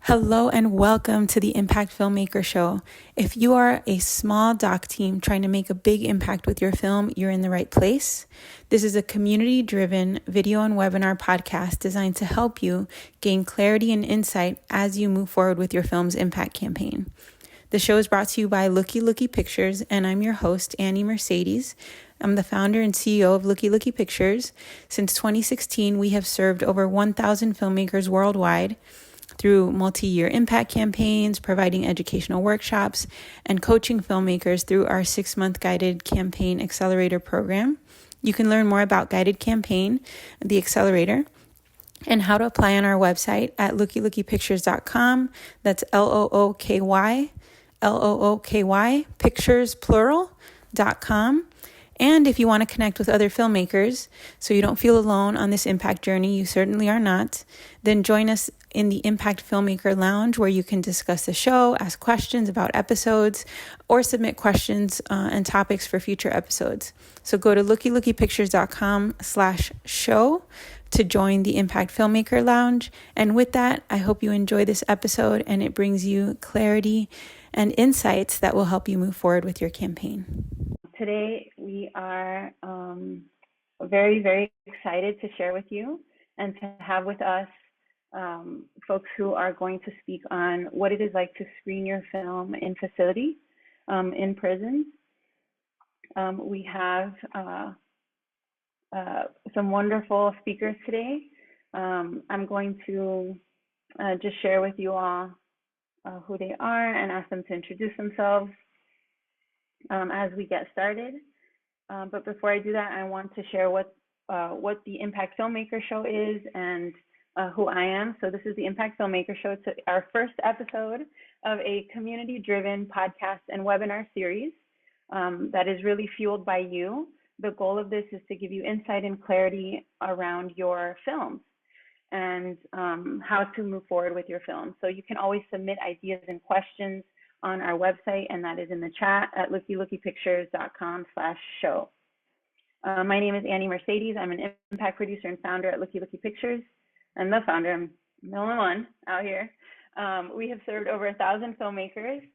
Hello and welcome to the Impact Filmmaker Show. If you are a small doc team trying to make a big impact with your film, you're in the right place. This is a community-driven video and webinar podcast designed to help you gain clarity and insight as you move forward with your film's impact campaign. The show is brought to you by Looky Looky Pictures, and I'm your host, Annie Mercedes. I'm the founder and CEO of Looky Looky Pictures. Since 2016, we have served over 1,000 filmmakers worldwide through multi-year impact campaigns, providing educational workshops, and coaching filmmakers through our 6-month guided campaign accelerator program. You can learn more about Guided Campaign, the accelerator, and how to apply on our website at lookylookypictures.com. That's Looky, pictures, plural.com. And if you want to connect with other filmmakers so you don't feel alone on this impact journey, you certainly are not, then join us in the Impact Filmmaker Lounge, where you can discuss the show, ask questions about episodes, or submit questions and topics for future episodes. So go to lookylookypictures.com/show to join the Impact Filmmaker Lounge. And with that, I hope you enjoy this episode and it brings you clarity and insights that will help you move forward with your campaign. Today, we are very, very excited to share with you and to have with us folks who are going to speak on what it is like to screen your film in facility, in prisons. We have some wonderful speakers today. I'm going to just share with you all who they are and ask them to introduce themselves as we get started. But before I do that, I want to share what the Impact Filmmaker Show is and who I am. So this is the Impact Filmmaker Show. It's our first episode of a community-driven podcast and webinar series that is really fueled by you. The goal of this is to give you insight and clarity around your films and how to move forward with your film. So you can always submit ideas and questions on our website, and that is in the chat at lookylookypictures.com/show. My name is Annie Mercedes. I'm an impact producer and founder at Looky Looky Pictures. I'm the founder. I'm the only one out here. We have served over 1,000 filmmakers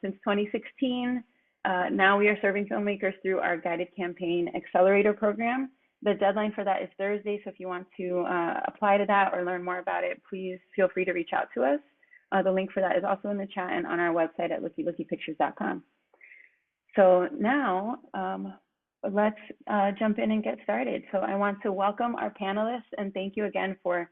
since 2016. Now we are serving filmmakers through our Guided Campaign Accelerator program. The deadline for that is Thursday, so if you want to apply to that or learn more about it, please feel free to reach out to us. The link for that is also in the chat and on our website at lookylookypictures.com. So now let's jump in and get started. So I want to welcome our panelists and thank you again for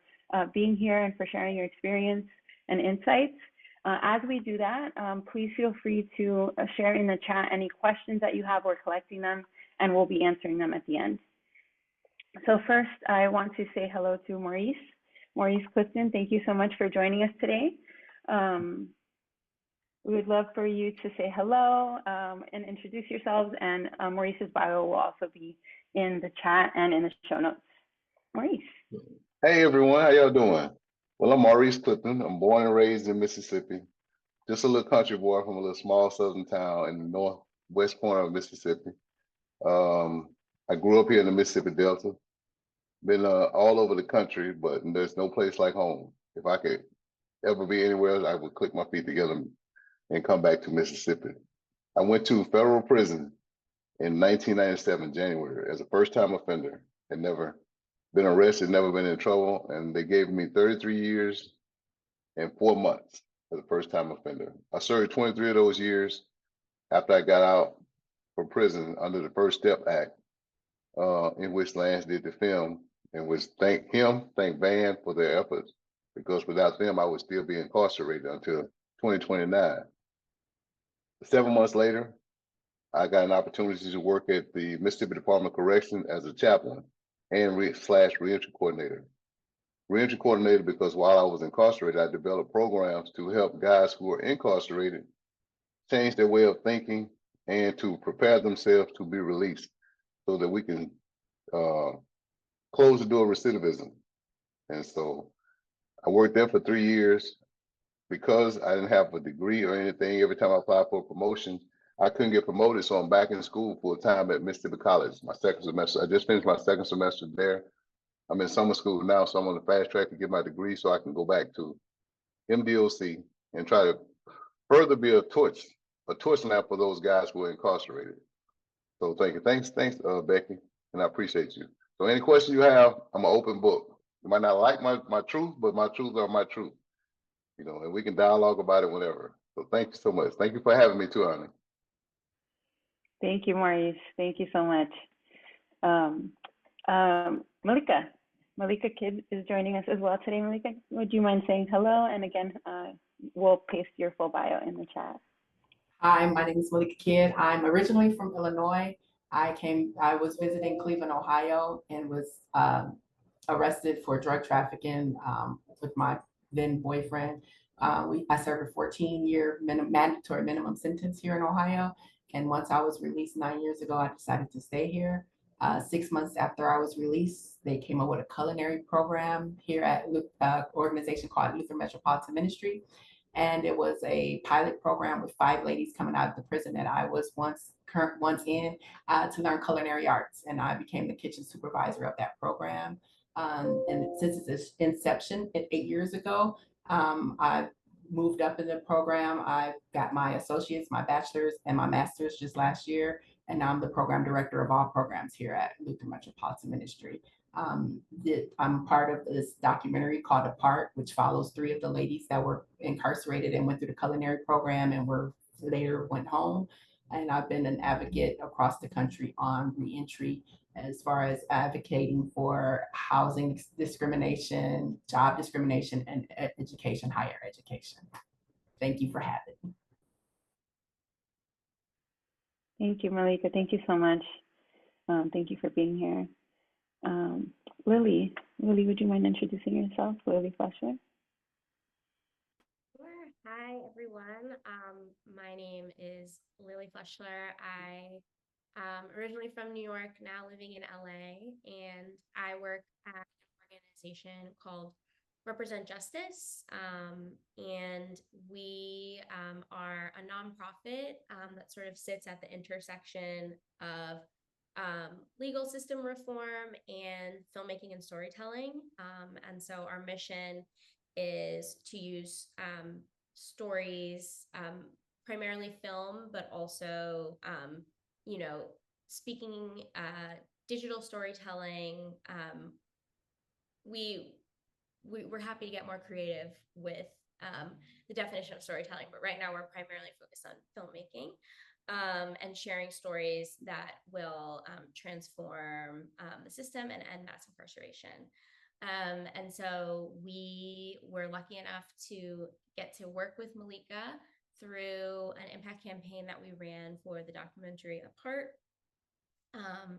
being here and for sharing your experience and insights. As we do that, please feel free to share in the chat any questions that you have. We're collecting them and we'll be answering them at the end. So first, I want to say hello to Maurice Clifton. Thank you so much for joining us today. We would love for you to say hello and introduce yourselves, and Maurice's bio will also be in the chat and in the show notes. Maurice. Hey everyone, how y'all doing? Well, I'm Maurice Clifton. I'm born and raised in Mississippi. Just a little country boy from a little small southern town in the northwest corner of Mississippi. I grew up here in the Mississippi Delta. Been all over the country, but there's no place like home. If I could ever be anywhere else, I would click my feet together and come back to Mississippi. I went to federal prison in 1997, January, as a first-time offender. Had never been arrested, never been in trouble, and they gave me 33 years and 4 months as a first-time offender. I served 23 of those years after I got out from prison under the First Step Act, in which Lance did the film, and was thank Van for their efforts, because without them, I would still be incarcerated until 2029. 7 months later, I got an opportunity to work at the Mississippi Department of Correction as a chaplain and reentry coordinator. Reentry coordinator because while I was incarcerated, I developed programs to help guys who are incarcerated change their way of thinking and to prepare themselves to be released so that we can close the door of recidivism. And so I worked there for 3 years. Because I didn't have a degree or anything, every time I applied for a promotion, I couldn't get promoted, so I'm back in school full time at Mississippi College. My second semester, I just finished my second semester there. I'm in summer school now, so I'm on the fast track to get my degree so I can go back to MDOC, and try to further be a torch lamp for those guys who are incarcerated. So thank you. Thanks, Becky, and I appreciate you. So any questions you have, I'm an open book. You might not like my truth, but my truths are my truth. You know, and we can dialogue about it whenever. So thank you so much. Thank you for having me too, honey. Thank you, Maurice. Thank you so much. Malika Kidd is joining us as well today. Malika, would you mind saying hello? And again, we'll paste your full bio in the chat. Hi, my name is Malika Kidd. I'm originally from Illinois. I was visiting Cleveland, Ohio, and was arrested for drug trafficking with my then boyfriend. I served a 14-year mandatory minimum sentence here in Ohio. And once I was released 9 years ago, I decided to stay here. 6 months after I was released, they came up with a culinary program here at an organization called Luther Metropolitan Ministry. And it was a pilot program with 5 ladies coming out of the prison that I was once in to learn culinary arts. And I became the kitchen supervisor of that program. And since its inception 8 years ago, I moved up in the program. I got my associates, my bachelor's, and my master's just last year. And now I'm the program director of all programs here at Luther Metropolitan Ministry. I'm part of this documentary called Apart, which follows 3 of the ladies that were incarcerated and went through the culinary program and later went home. And I've been an advocate across the country on reentry, as far as advocating for housing discrimination, job discrimination, and education, higher education. Thank you for having me. Thank you, Malika. Thank you so much. Thank you for being here. Lily, would you mind introducing yourself? Lily Fleshler. Sure. Hi, everyone. My name is Lily Fleshler. I originally from New York, now living in LA, and I work at an organization called Represent Justice, and we are a nonprofit that sort of sits at the intersection of legal system reform and filmmaking and storytelling. And so our mission is to use stories, primarily film, but also, speaking, digital storytelling. We're happy to get more creative with the definition of storytelling, but right now we're primarily focused on filmmaking. And sharing stories that will transform the system and end mass incarceration. And so we were lucky enough to get to work with Malika through an impact campaign that we ran for the documentary Apart.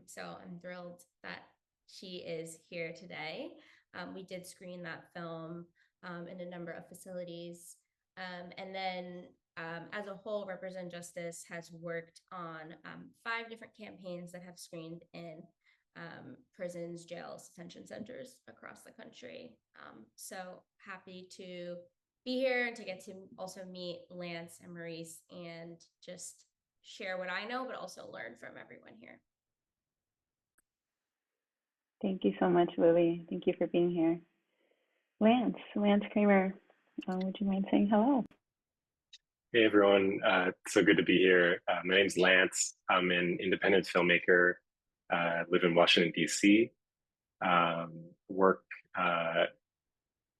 So I'm thrilled that she is here today. We did screen that film in a number of facilities. And then as a whole, Represent Justice has worked on 5 different campaigns that have screened in prisons, jails, detention centers across the country. So happy to be here and to get to also meet Lance and Maurice and just share what I know, but also learn from everyone here. Thank you so much, Lily. Thank you for being here. Lance Kramer, would you mind saying hello? Hey everyone, it's so good to be here. My name's Lance. I'm an independent filmmaker, live in Washington, DC, work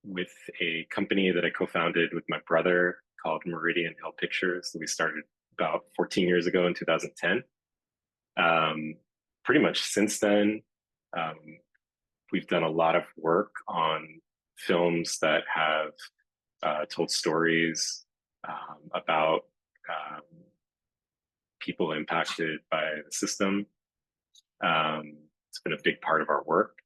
with a company that I co-founded with my brother called Meridian Hill Pictures that we started about 14 years ago in 2010. Pretty much since then, we've done a lot of work on films that have told stories about people impacted by the system. It's been a big part of our work.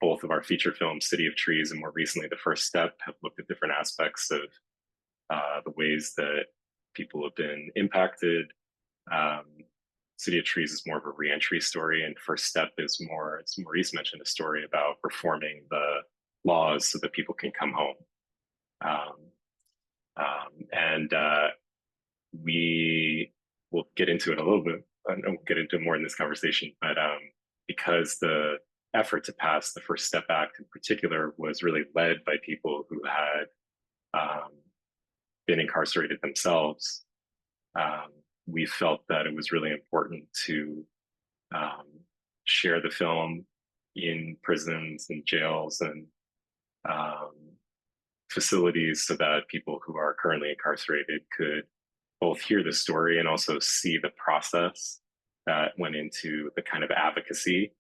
Both of our feature films, City of Trees and more recently The First Step, have looked at different aspects of the ways that people have been impacted. City of Trees is more of a reentry story, and First Step is more, as Maurice mentioned, a story about reforming the laws so that people can come home. We will get into it a little bit. I won't get into it more in this conversation, but because the effort to pass the First Step Act in particular was really led by people who had been incarcerated themselves, we felt that it was really important to share the film in prisons and jails and facilities so that people who are currently incarcerated could both hear the story and also see the process that went into the kind of advocacy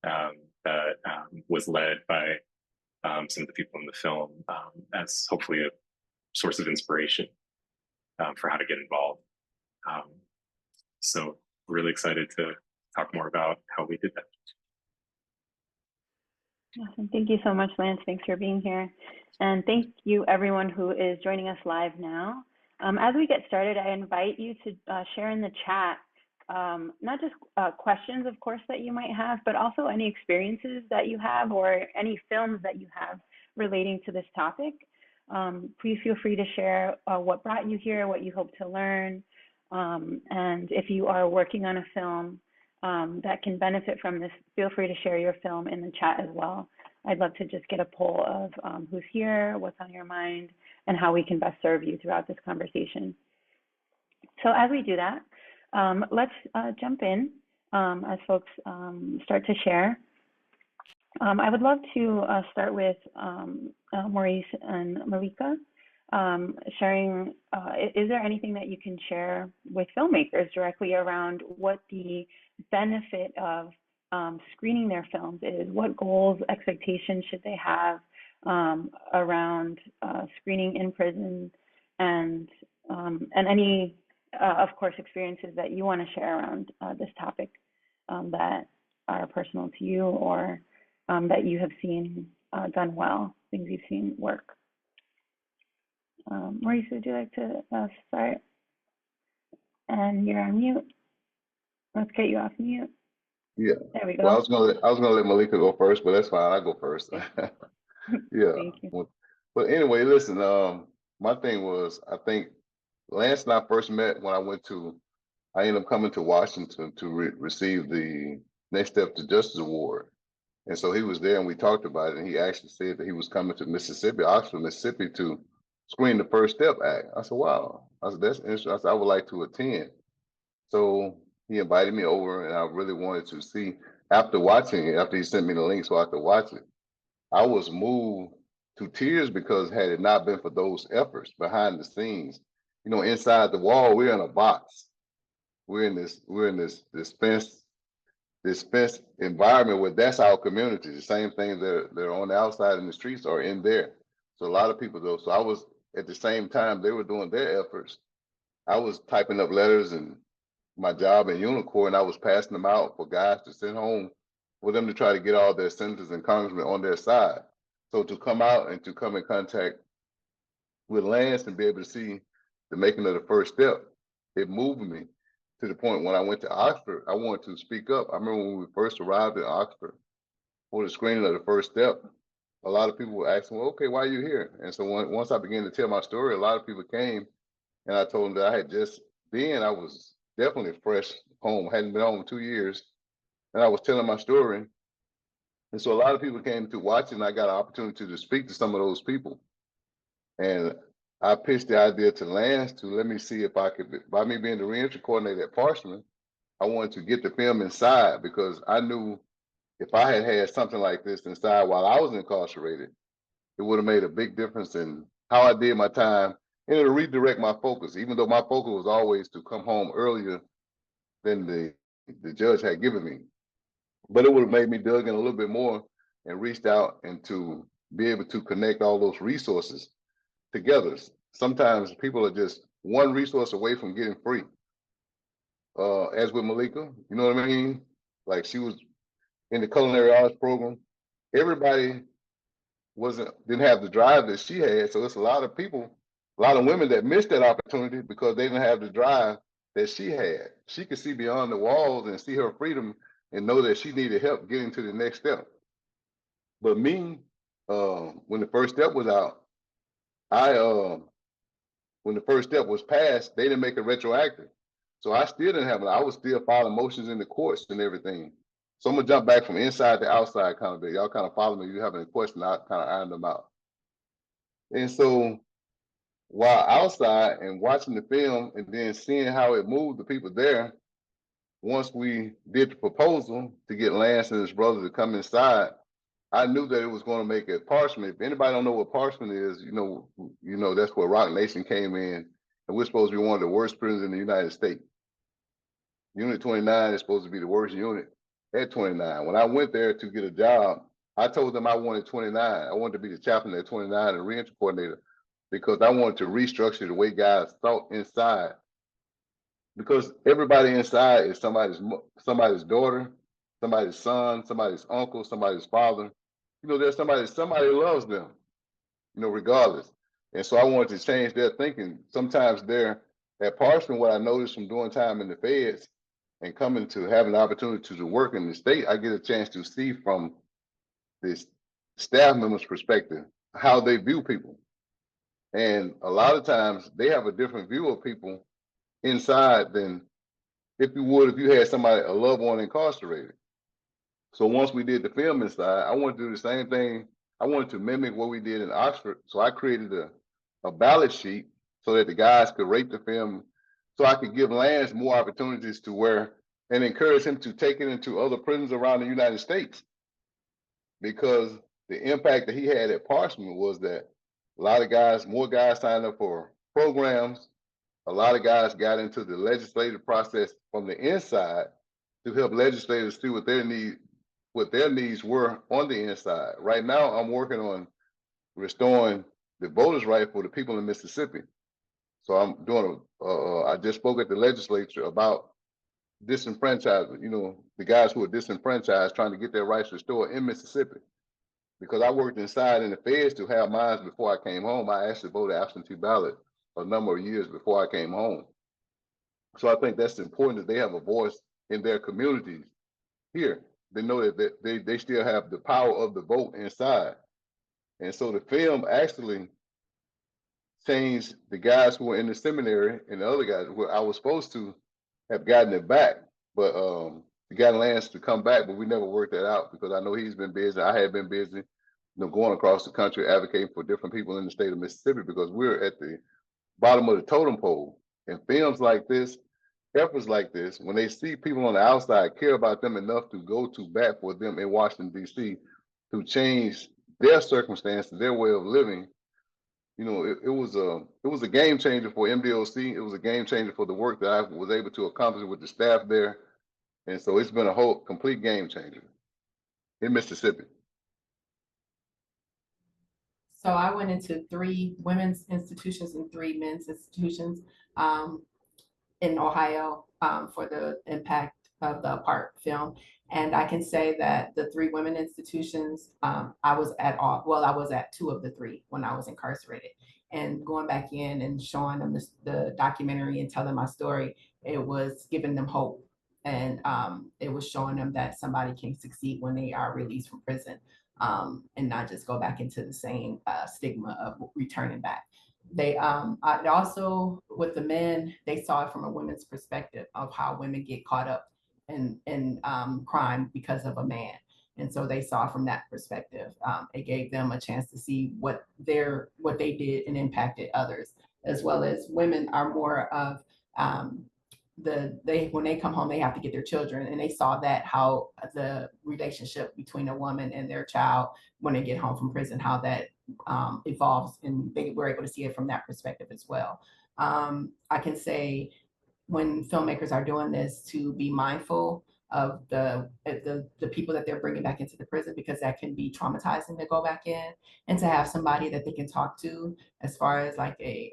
that was led by some of the people in the film as hopefully a source of inspiration for how to get involved. So really excited to talk more about how we did that. Awesome. Thank you so much, Lance. Thanks for being here. And thank you everyone who is joining us live now. As we get started, I invite you to share in the chat, not just questions, of course, that you might have, but also any experiences that you have or any films that you have relating to this topic. Please feel free to share what brought you here, what you hope to learn, and if you are working on a film that can benefit from this, feel free to share your film in the chat as well. I'd love to just get a poll of who's here, what's on your mind, and how we can best serve you throughout this conversation. So as we do that, let's jump in as folks start to share. I would love to start with Maurice and Malika sharing, is there anything that you can share with filmmakers directly around what the benefit of screening their films is? What goals, expectations should they have around screening in prison, and any, of course, experiences that you want to share around this topic that are personal to you or that you have seen done well, things you've seen work. Maurice, would you like to start? And you're on mute. Let's get you off mute. Yeah. There we go. Well, I was gonna let Malika go first, but that's fine. I'll go first. Yeah. Thank you. But anyway, listen. My thing was, I think Lance and I first met when I ended up coming to Washington to receive the Next Step to Justice Award. And so he was there and we talked about it. And he actually said that he was coming to Mississippi, Oxford, Mississippi, to screen the First Step Act. I said, wow. I said, that's interesting. I said, I would like to attend. So he invited me over and I really wanted to see, after watching it, after he sent me the link so I could watch it, I was moved to tears because had it not been for those efforts behind the scenes, you know, inside the wall, we're in a box. We're in this fenced environment where that's our community. The same things that are on the outside in the streets are in there. So a lot of people though. So I was, at the same time they were doing their efforts, I was typing up letters and my job in Unicorn, and I was passing them out for guys to send home for them to try to get all their senators and congressmen on their side. So to come out and to come in contact with Lance and be able to see the making of the First Step, it moved me to the point when I went to Oxford, I wanted to speak up. I remember when we first arrived in Oxford for the screening of the First Step, a lot of people were asking, well, okay, why are you here? And so once I began to tell my story, a lot of people came and I told them that I had just been, I was definitely fresh home, hadn't been home 2 years. And I was telling my story. And so a lot of people came to watch it and I got an opportunity to speak to some of those people. And I pitched the idea to Lance to let me see if I could, by me being the reentry coordinator at Parchman, I wanted to get the film inside because I knew if I had had something like this inside while I was incarcerated, it would have made a big difference in how I did my time and it'll redirect my focus, even though my focus was always to come home earlier than the judge had given me. But it would have made me dig in a little bit more and reached out and to be able to connect all those resources together. Sometimes people are just one resource away from getting free. As with Malika, you know what I mean? Like she was in the culinary arts program. Everybody didn't have the drive that she had. So it's a lot of people, a lot of women that missed that opportunity because they didn't have the drive that she had. She could see beyond the walls and see her freedom and know that she needed help getting to the next step. But me, when the First Step was out, when the First Step was passed, they didn't make it retroactive. So I still didn't have it. I was still filing motions in the courts and everything. So I'm gonna jump back from inside to outside kind of bit. Y'all kind of follow me. If you have any questions, I'll kind of iron them out. And so while outside and watching the film and then seeing how it moved the people there. Once we did the proposal to get Lance and his brother to come inside, I knew that it was going to make it Parchment. If anybody don't know what Parchment is, that's where Rock Nation came in, and we're supposed to be one of the worst prisons in the United States. Unit 29 is supposed to be the worst unit at 29. When I went there to get a job, I told them I wanted 29. I wanted to be the chaplain at 29 and reentry coordinator because I wanted to restructure the way guys thought inside. Because everybody inside is somebody's daughter, somebody's son, somebody's uncle, somebody's father. There's somebody loves them, regardless. And so I wanted to change their thinking. Sometimes there at Parchment, what I noticed from doing time in the feds and coming to having the opportunity to work in the state, I get a chance to see from this staff members' perspective how they view people. And a lot of times they have a different view of people inside than if you had somebody, a loved one incarcerated. So once we did the film inside, I wanted to do the same thing. I wanted to mimic what we did in Oxford. So I created a ballot sheet so that the guys could rate the film, so I could give Lance more opportunities and encourage him to take it into other prisons around the United States. Because the impact that he had at Parchment was that more guys signed up for programs. A lot of guys got into the legislative process from the inside to help legislators see what their needs were on the inside. Right now, I'm working on restoring the voters' right for the people in Mississippi. So I'm doing I just spoke at the legislature about disenfranchisement, the guys who are disenfranchised, trying to get their rights restored in Mississippi. Because I worked inside in the feds to have mine before I came home. I actually voted absentee ballot a number of years before I came home. So I think that's important that they have a voice in their communities here. They know that they still have the power of the vote inside. And so the film actually changed the guys who were in the seminary and the other guys where I was supposed to have gotten it back. But we got Lance to come back, but we never worked that out because I know he's been busy. I had been busy, going across the country advocating for different people in the state of Mississippi because we're at the bottom of the totem pole. And films like this, efforts like this, when they see people on the outside care about them enough to go to bat for them in Washington, D.C. to change their circumstances, their way of living, it was a game changer for MDOC. It was a game changer for the work that I was able to accomplish with the staff there. And so it's been a whole complete game changer in Mississippi. So I went into 3 women's institutions and 3 men's institutions in Ohio for the impact of the Apart film. And I can say that the 3 women institutions, I was at 2 of the 3 when I was incarcerated. And going back in and showing them the documentary and telling my story, it was giving them hope. And it was showing them that somebody can succeed when they are released from prison, and not just go back into the same stigma of returning back. They I also, with the men, they saw it from a women's perspective of how women get caught up in crime because of a man. And so they saw from that perspective. It gave them a chance to see what they did and impacted others, as well as women are more of when they come home, they have to get their children, and they saw that how the relationship between a woman and their child when they get home from prison, how that evolves, and they were able to see it from that perspective as well. I can say when filmmakers are doing this to be mindful of the people that they're bringing back into the prison, because that can be traumatizing to go back in, and to have somebody that they can talk to as far as like a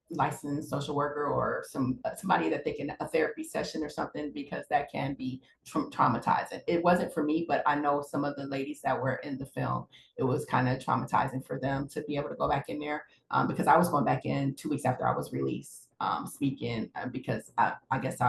licensed social worker or somebody that they can, a therapy session or something, because that can be traumatizing. It wasn't for me, but I know some of the ladies that were in the film, it was kind of traumatizing for them to be able to go back in there, because I was going back in 2 weeks after I was released, speaking, because I guess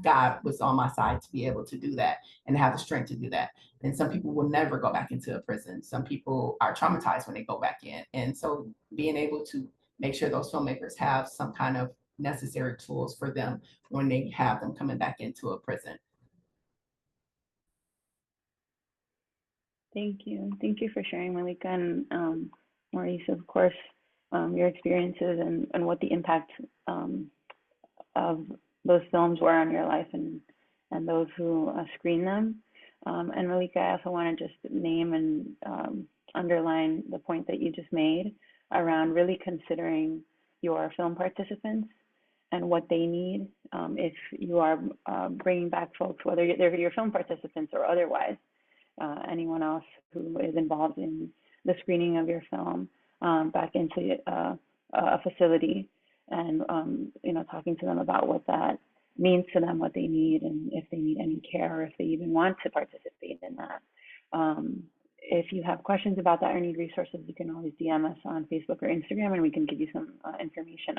God was on my side to be able to do that and have the strength to do that. And some people will never go back into a prison. Some people are traumatized when they go back in. And so being able to make sure those filmmakers have some kind of necessary tools for them when they have them coming back into a prison. Thank you. Thank you for sharing, Malika, and Maurice, of course. your experiences and what the impact of those films were on your life and those who screen them. And Malika, I also want to just name and underline the point that you just made around really considering your film participants and what they need. If you are bringing back folks, whether they're your film participants or otherwise, anyone else who is involved in the screening of your film back into a facility, and talking to them about what that means to them, what they need, and if they need any care or if they even want to participate in that. If you have questions about that or need resources, you can always DM us on Facebook or Instagram, and we can give you some information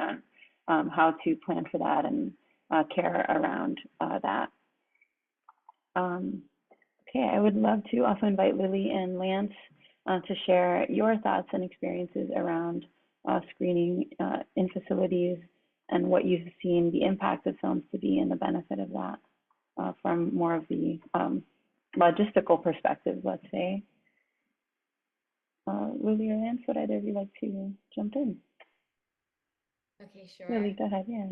on how to plan for that and care around that. Okay, I would love to also invite Lily and Lance to share your thoughts and experiences around screening in facilities and what you've seen the impact of films to be and the benefit of that from more of the logistical perspective, let's say. Lily or Lance, would either of you like to jump in? Okay, sure. Lily, go ahead, yeah.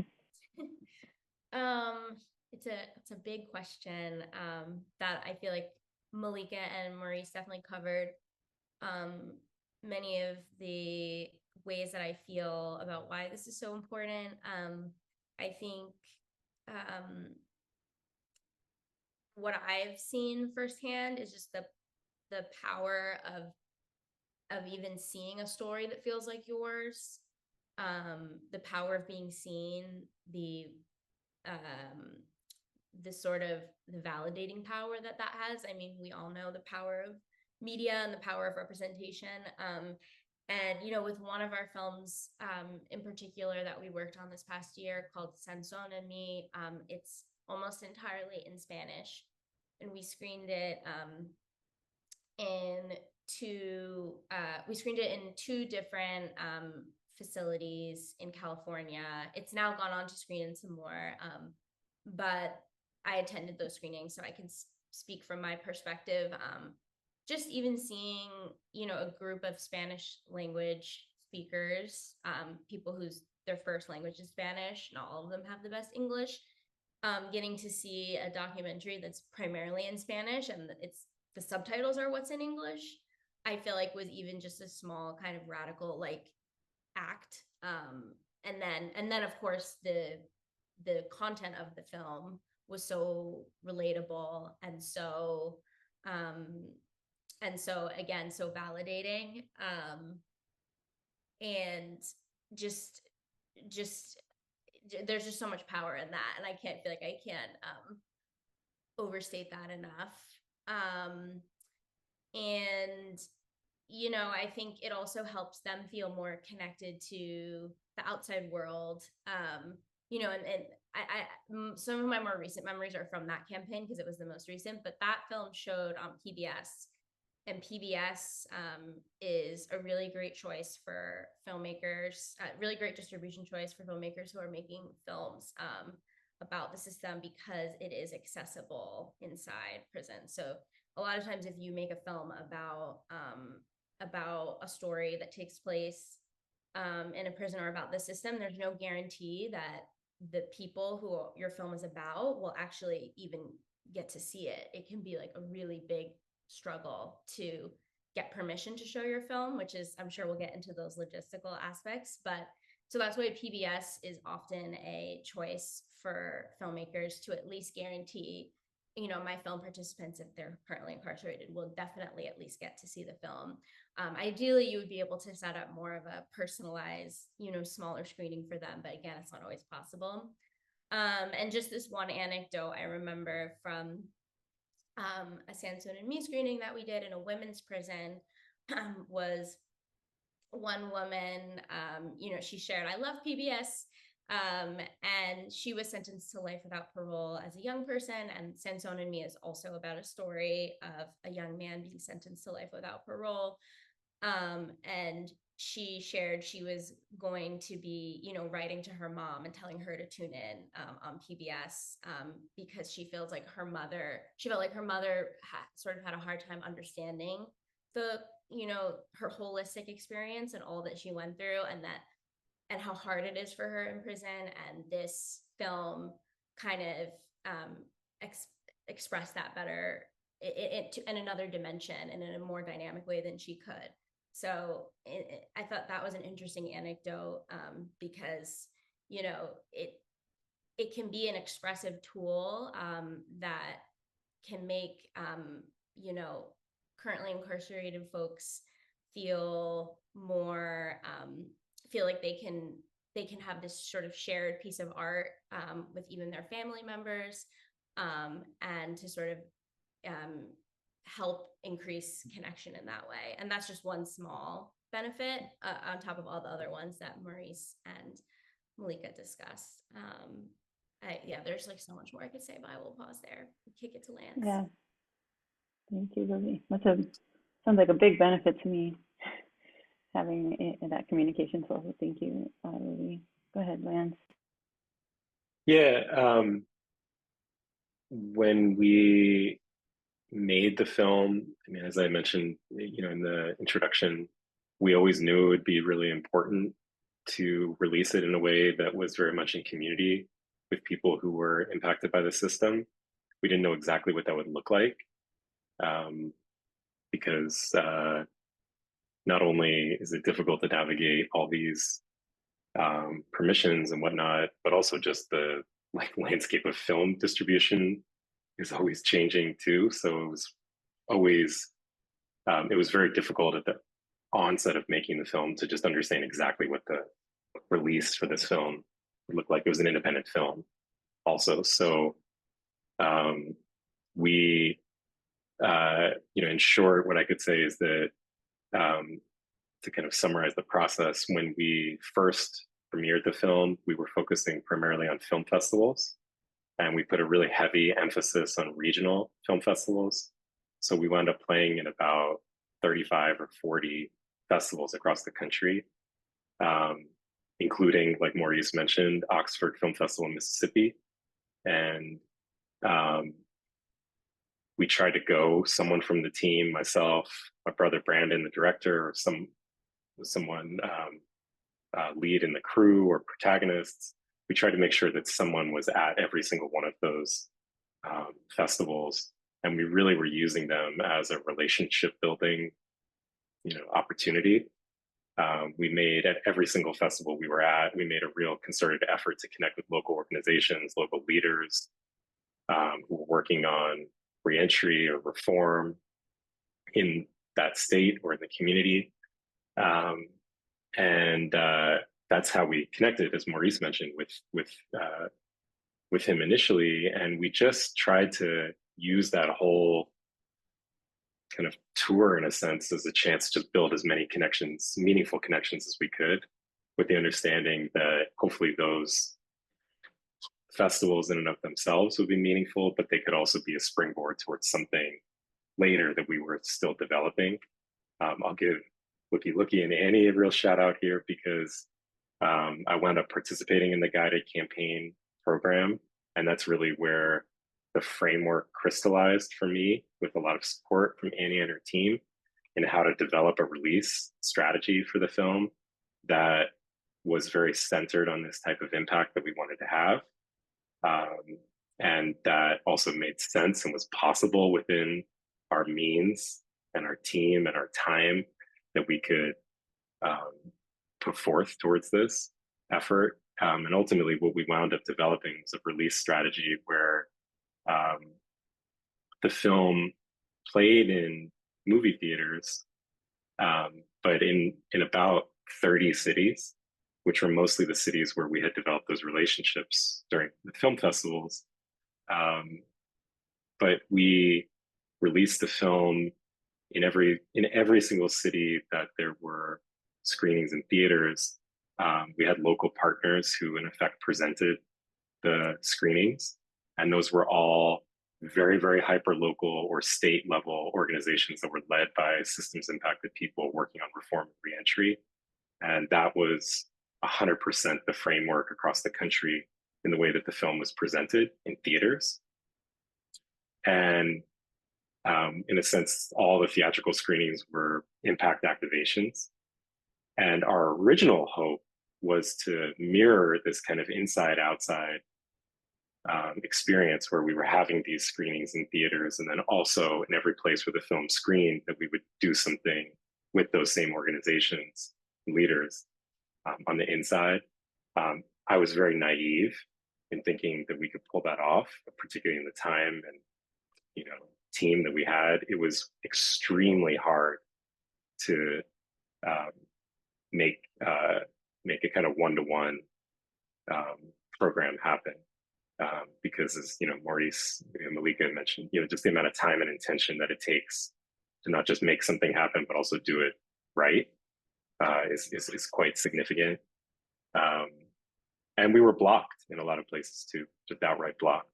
It's a big question that I feel like Malika and Maurice definitely covered many of the ways that I feel about why this is so important. I think what I've seen firsthand is just the power of even seeing a story that feels like yours, the power of being seen, the sort of the validating power that has. I mean, we all know the power of media and the power of representation. And, with one of our films in particular that we worked on this past year called Sansón en mí, it's almost entirely in Spanish. And we screened it in two different facilities in California. It's now gone on to screen in some more, but I attended those screenings, so I can speak from my perspective. Just even seeing, a group of Spanish language speakers, people whose their first language is Spanish, not all of them have the best English, getting to see a documentary that's primarily in Spanish and the subtitles are what's in English, I feel like was even just a small kind of radical act. And then of course the content of the film was so relatable and so again, so validating, and just there's just so much power in that, and I feel like I can't overstate that enough. And I think it also helps them feel more connected to the outside world. And I some of my more recent memories are from that campaign because it was the most recent, but that film showed on PBS. And PBS is a really great choice for filmmakers, really great distribution choice for filmmakers who are making films about the system because it is accessible inside prison. So a lot of times if you make a film about a story that takes place in a prison or about the system, there's no guarantee that the people who your film is about will actually even get to see it. It can be a really big struggle to get permission to show your film, which is, I'm sure we'll get into those logistical aspects, but so that's why PBS is often a choice for filmmakers to at least guarantee, my film participants, if they're currently incarcerated, will definitely at least get to see the film. Ideally, you would be able to set up more of a personalized, smaller screening for them, but again, it's not always possible. And just this one anecdote I remember from a Sansón en mí screening that we did in a women's prison was one woman, she shared, I love PBS, and she was sentenced to life without parole as a young person, and Sansón en mí is also about a story of a young man being sentenced to life without parole, and she shared she was going to be, writing to her mom and telling her to tune in on PBS because she felt like her mother sort of had a hard time understanding the you know, her holistic experience and all that she went through, and how hard it is for her in prison. And this film kind of expressed that better in another dimension and in a more dynamic way than she could. So I thought that was an interesting anecdote, because, you know, it can be an expressive tool that can make, you know, currently incarcerated folks feel more, feel like they can have this sort of shared piece of art with even their family members, and to sort of help increase connection in that way. And that's just one small benefit on top of all the other ones that Maurice and Malika discussed. Yeah, there's like so much more I could say, but I will pause there. Kick it to Lance. Yeah. Thank you, Lily. Sounds like a big benefit to me, having that communication tool. So thank you, Lily. Go ahead, Lance. Yeah, when we made the film, I mean, as I mentioned, you know, in the introduction, we always knew it would be really important to release it in a way that was very much in community with people who were impacted by the system. We didn't know exactly what that would look like, because not only is it difficult to navigate all these permissions and whatnot, but also just the landscape of film distribution is always changing too. So it was always, it was very difficult at the onset of making the film to just understand exactly what the release for this film would look like. It was an independent film also. So we, you know, in short, what I could say is that to kind of summarize the process, when we first premiered the film, we were focusing primarily on film festivals, and we put a really heavy emphasis on regional film festivals. So we wound up playing in about 35 or 40 festivals across the country, including, like Maurice mentioned, Oxford Film Festival in Mississippi. And we tried to go, someone from the team, myself, my brother Brandon, the director, or someone lead in the crew or protagonists. We tried to make sure that someone was at every single one of those festivals, and we really were using them as a relationship building, you know, opportunity. We made, at every single festival we were at, we made a real concerted effort to connect with local organizations, local leaders who were working on reentry or reform in that state or in the community. And that's how we connected, as Maurice mentioned, with him initially. And we just tried to use that whole kind of tour, in a sense, as a chance to build as many connections, meaningful connections as we could, with the understanding that hopefully those festivals in and of themselves would be meaningful, but they could also be a springboard towards something later that we were still developing. I'll give Looky and Annie a real shout out here, because I wound up participating in the guided campaign program, and that's really where the framework crystallized for me, with a lot of support from Annie and her team, in how to develop a release strategy for the film that was very centered on this type of impact that we wanted to have. And that also made sense and was possible within our means and our team and our time that we could put forth towards this effort. And ultimately what we wound up developing was a release strategy where the film played in movie theaters, but in about 30 cities, which were mostly the cities where we had developed those relationships during the film festivals. But we released the film in every single city that there were screenings in theaters. We had local partners who in effect presented the screenings, and those were all very, very hyper local or state level organizations that were led by systems impacted people working on reform and reentry. And that was 100% the framework across the country in the way that the film was presented in theaters. And In a sense, all the theatrical screenings were impact activations. And our original hope was to mirror this kind of inside outside experience where we were having these screenings in theaters, and then also in every place where the film screened, that we would do something with those same organizations, leaders on the inside. I was very naive in thinking that we could pull that off, particularly in the time and team that we had. It was extremely hard to make a kind of one-to-one program happen. Because as Maurice and Malika mentioned, just the amount of time and intention that it takes to not just make something happen, but also do it right is quite significant. And we were blocked in a lot of places too, just outright blocked,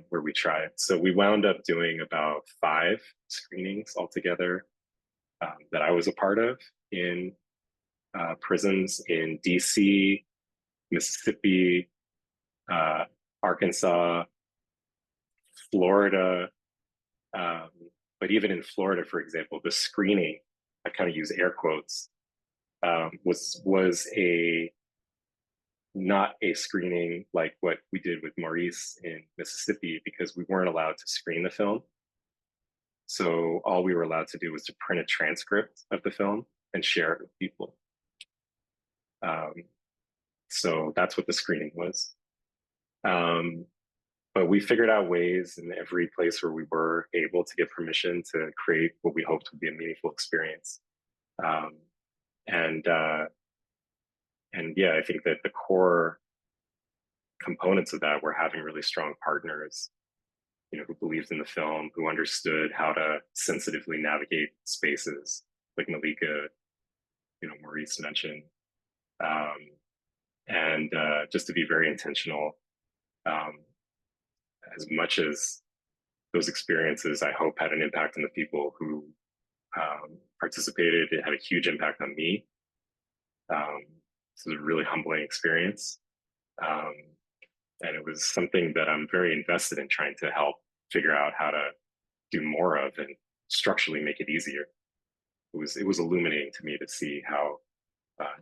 where we tried. So we wound up doing about 5 screenings altogether that I was a part of in prisons in DC, Mississippi, Arkansas, Florida. But even in Florida, for example, the screening, I kind of use air quotes, was not a screening like what we did with Maurice in Mississippi, because we weren't allowed to screen the film. So all we were allowed to do was to print a transcript of the film and share it with people. So that's what the screening was. But we figured out ways in every place where we were able to get permission to create what we hoped would be a meaningful experience. And yeah, I think that the core components of that were having really strong partners, who believed in the film, who understood how to sensitively navigate spaces, like Malika, Maurice mentioned, and just to be very intentional. As much as those experiences, I hope, had an impact on the people who participated, it had a huge impact on me. This was a really humbling experience. And it was something that I'm very invested in trying to help figure out how to do more of and structurally make it easier. It was illuminating to me to see how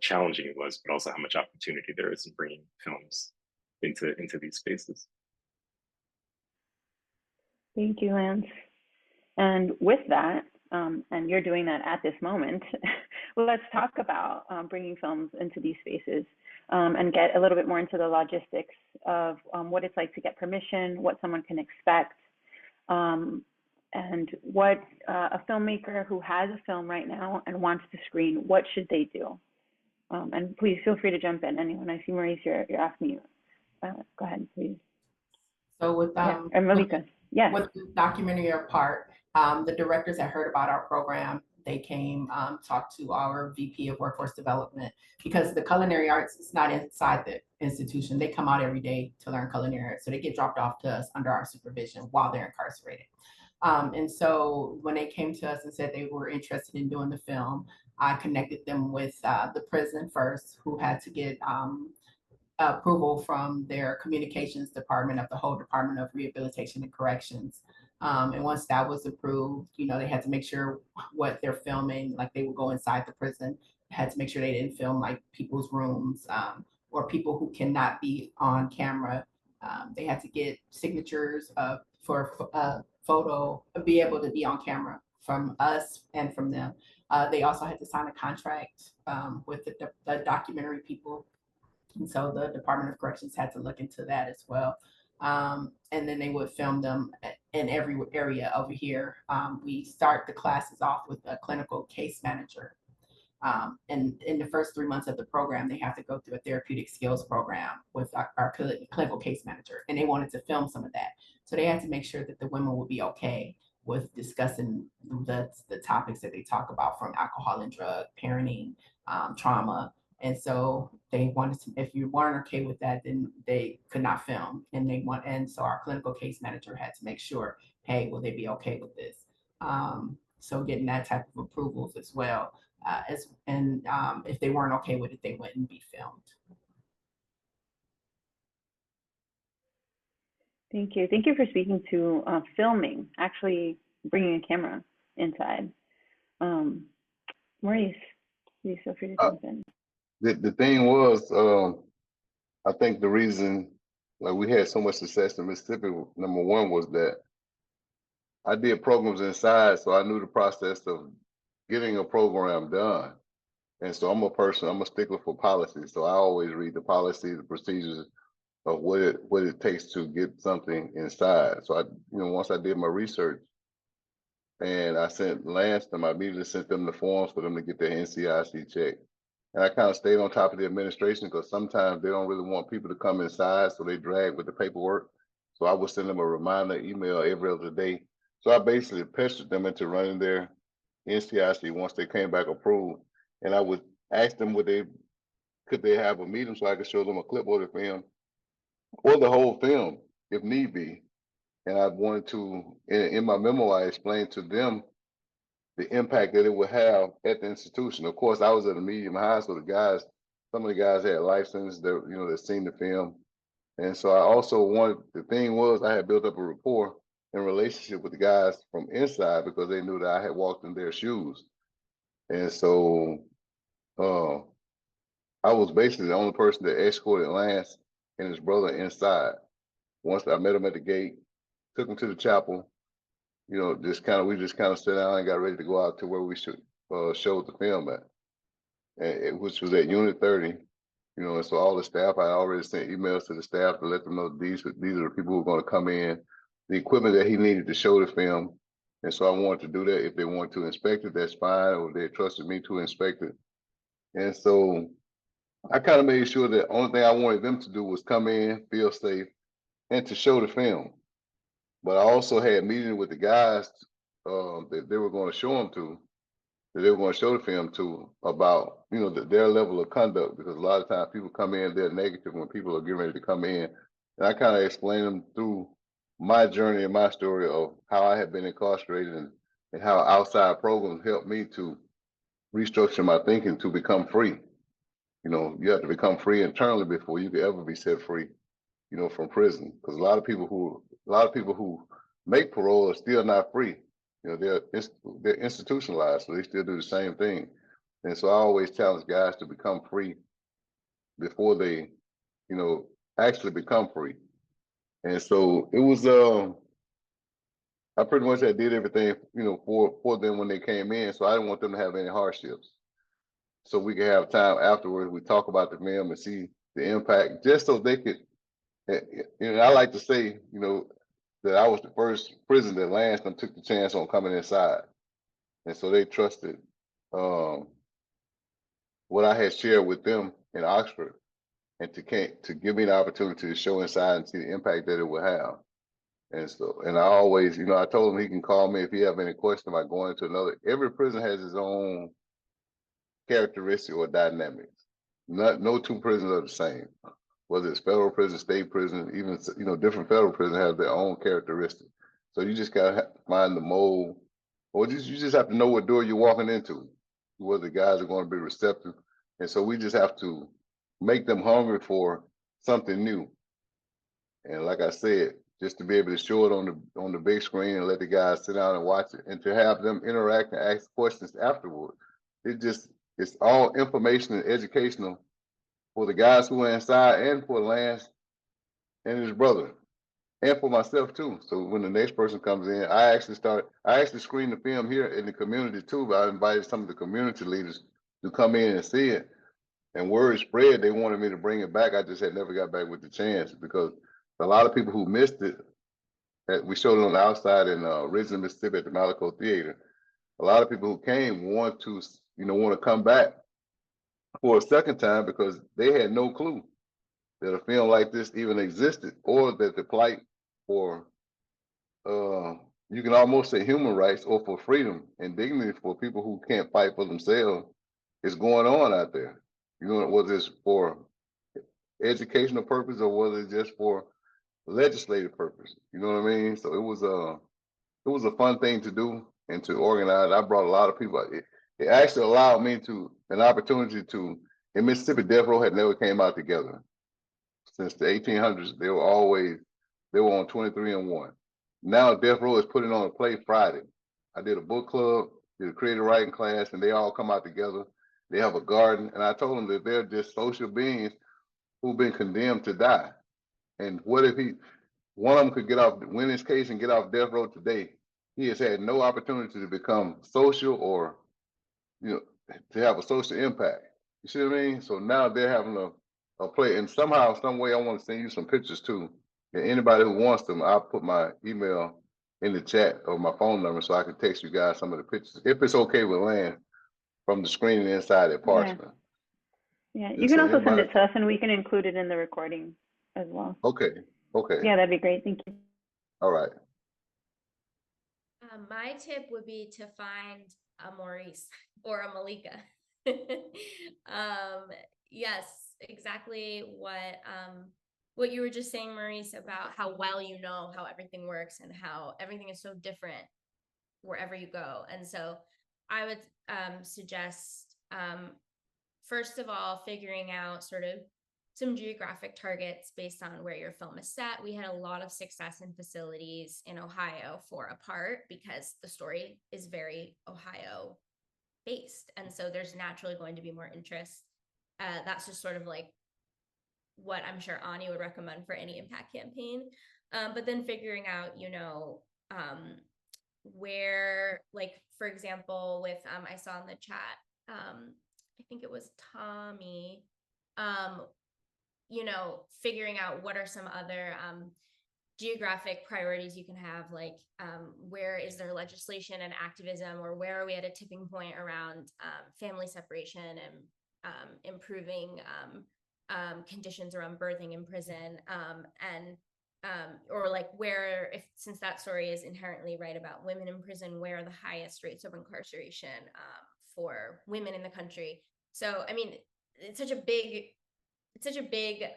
challenging it was, but also how much opportunity there is in bringing films into these spaces. Thank you, Lance. And with that, and you're doing that at this moment, let's talk about bringing films into these spaces and get a little bit more into the logistics of what it's like to get permission, what someone can expect, and what a filmmaker who has a film right now and wants to screen, what should they do? And please feel free to jump in. Anyone, I see Maurice, you're asking you. Go ahead, please. So with and Malika. Yes. With the documentary part, the directors that heard about our program, they came, talked to our VP of Workforce Development, because the culinary arts is not inside the institution. They come out every day to learn culinary arts. So they get dropped off to us under our supervision while they're incarcerated. And so when they came to us and said they were interested in doing the film, I connected them with the prison first, who had to get approval from their communications department of the whole Department of Rehabilitation and Corrections. And once that was approved, they had to make sure what they're filming, like they would go inside the prison, had to make sure they didn't film like people's rooms or people who cannot be on camera. They had to get signatures for photo, be able to be on camera from us and from them. They also had to sign a contract with the documentary people. And so the Department of Corrections had to look into that as well. And then they would film them in every area over here. We start the classes off with a clinical case manager. And in the first 3 months of the program, they have to go through a therapeutic skills program with our clinical case manager. And they wanted to film some of that. So they had to make sure that the women would be okay with discussing the topics that they talk about, from alcohol and drug, parenting, trauma. And so they wanted to, if you weren't okay with that, then they could not film. And so our clinical case manager had to make sure, hey, will they be okay with this? So getting that type of approvals as well. If they weren't okay with it, they wouldn't be filmed. Thank you. Thank you for speaking to filming, actually bringing a camera inside. Maurice, please feel free to jump in. The thing was, I think the reason like we had so much success in Mississippi, number one, was that I did programs inside, so I knew the process of getting a program done. And so I'm a stickler for policy. So I always read the policy, the procedures of what it takes to get something inside. So once I did my research and I sent Lance them, I immediately sent them the forms for them to get their NCIC check. And I kind of stayed on top of the administration because sometimes they don't really want people to come inside, so they drag with the paperwork. So I would send them a reminder email every other day. So I basically pestered them into running their NCIC once they came back approved. And I would ask them could they have a meeting so I could show them a clipboard of film or the whole film if need be. And I wanted to, in my memo, I explained to them the impact that it would have at the institution. Of course, I was at a medium high, so some of the guys had life sentences that seen the film. And so I also I had built up a rapport and relationship with the guys from inside because they knew that I had walked in their shoes. And so I was basically the only person that escorted Lance and his brother inside. Once I met him at the gate, took him to the chapel, we just kind of sat down and got ready to go out to where we should show the film at, which was at Unit 30. And so all the staff, I already sent emails to the staff to let them know these are the people who are going to come in, the equipment that he needed to show the film. And so I wanted to do that. If they want to inspect it, that's fine, or they trusted me to inspect it. And so I kind of made sure that the only thing I wanted them to do was come in, feel safe, and to show the film. But I also had meetings with the guys that they were going to show them to, that they were going to show the film to about, their level of conduct, because a lot of times people come in, they're negative when people are getting ready to come in. And I kind of explained them through my journey and my story of how I had been incarcerated and how outside programs helped me to restructure my thinking to become free. You have to become free internally before you could ever be set free, from prison. Because a lot of people who make parole are still not free. They're institutionalized, so they still do the same thing. And so I always challenge guys to become free before they, actually become free. And so it was, I pretty much did everything, for them when they came in. So I didn't want them to have any hardships. So we could have time afterwards. We talk about the film and see the impact, just so they could. I like to say, that I was the first prison that Lance took the chance on coming inside, and so they trusted what I had shared with them in Oxford, and to give me the opportunity to show inside and see the impact that it would have. And I always, I told him he can call me if he have any question about going into another. Every prison has its own characteristic or dynamics. No two prisons are the same. Whether it's federal prison, state prison, even different federal prisons have their own characteristics. So you just gotta find the mold, or you just have to know what door you're walking into, whether the guys are going to be receptive. And so we just have to make them hungry for something new. And like I said, just to be able to show it on the big screen and let the guys sit down and watch it, and to have them interact and ask questions afterward. It's all information and educational for the guys who are inside, and for Lance and his brother, and for myself too. So when the next person comes in, I actually screen the film here in the community too, but I invited some of the community leaders to come in and see it. And word spread, they wanted me to bring it back. I just had never got back with the chance, because a lot of people who missed it, we showed it on the outside in Ridgeland, Mississippi at the Malika Theater. A lot of people who came want to come back for a second time, because they had no clue that a film like this even existed, or that the plight for, you can almost say human rights, or for freedom and dignity for people who can't fight for themselves, is going on out there. Whether it's for educational purpose or whether it's just for legislative purpose. You know what I mean? So it was a fun thing to do and to organize. I brought a lot of people. It actually allowed me an opportunity to, in Mississippi, death row had never came out together. Since the 1800s, they were on 23 and 1. Now death row is putting on a play Friday. I did a book club, did a creative writing class, and they all come out together. They have a garden, and I told them that they're just social beings who've been condemned to die. And what if one of them could win his case and get off death row today? He has had no opportunity to become social or, you know, to have a social impact. You see what I mean? So now they're having a play, and somehow, some way, I want to send you some pictures too. And anybody who wants them, I'll put my email in the chat or my phone number so I can text you guys some of the pictures, if it's okay with Land, from the screening inside at Parchment. Yeah, And you can so also send anybody, it to us and we can include it in the recording as well. okay, Yeah, that'd be great. Thank you. all right. My tip would be to find a Maurice or a Malika. Yes, exactly what you were just saying, Maurice, about how well you know how everything works and how everything is so different wherever you go. And so I would suggest, first of all, figuring out sort of some geographic targets based on where your film is set. We had a lot of success in facilities in Ohio for A Part because the story is very Ohio based. And so there's naturally going to be more interest. That's just sort of like what I'm sure Ani would recommend for any impact campaign. But then figuring out, where, like, for example, with, I saw in the chat, I think it was Tommy, figuring out what are some other geographic priorities you can have, like where is there legislation and activism, or where are we at a tipping point around family separation and improving conditions around birthing in prison, or like where, if since that story is inherently right about women in prison, where are the highest rates of incarceration for women in the country. So I mean, it's such a big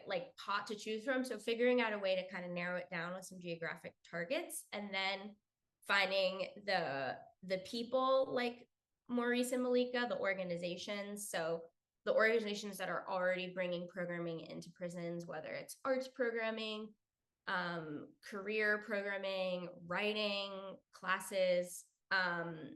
like pot to choose from. So figuring out a way to kind of narrow it down with some geographic targets, and then finding the people like Maurice and Malika, the organizations. So the organizations that are already bringing programming into prisons, whether it's arts programming, career programming, writing classes, and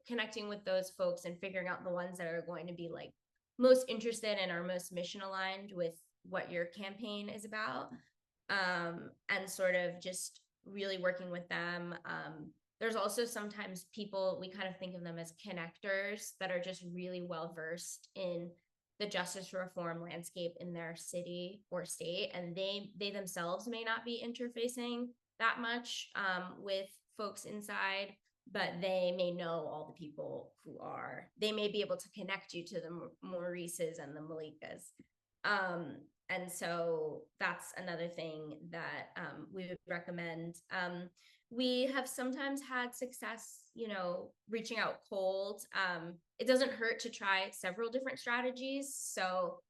connecting with those folks and figuring out the ones that are going to be like most interested and are most mission aligned with what your campaign is about, and sort of just really working with them. There's also sometimes people, we kind of think of them as connectors that are just really well versed in the justice reform landscape in their city or state, and they themselves may not be interfacing that much with folks inside, but they may know all the people who are. They may be able to connect you to the Maurices and the Malikas. And so that's another thing that we would recommend. We have sometimes had success, reaching out cold. It doesn't hurt to try several different strategies. So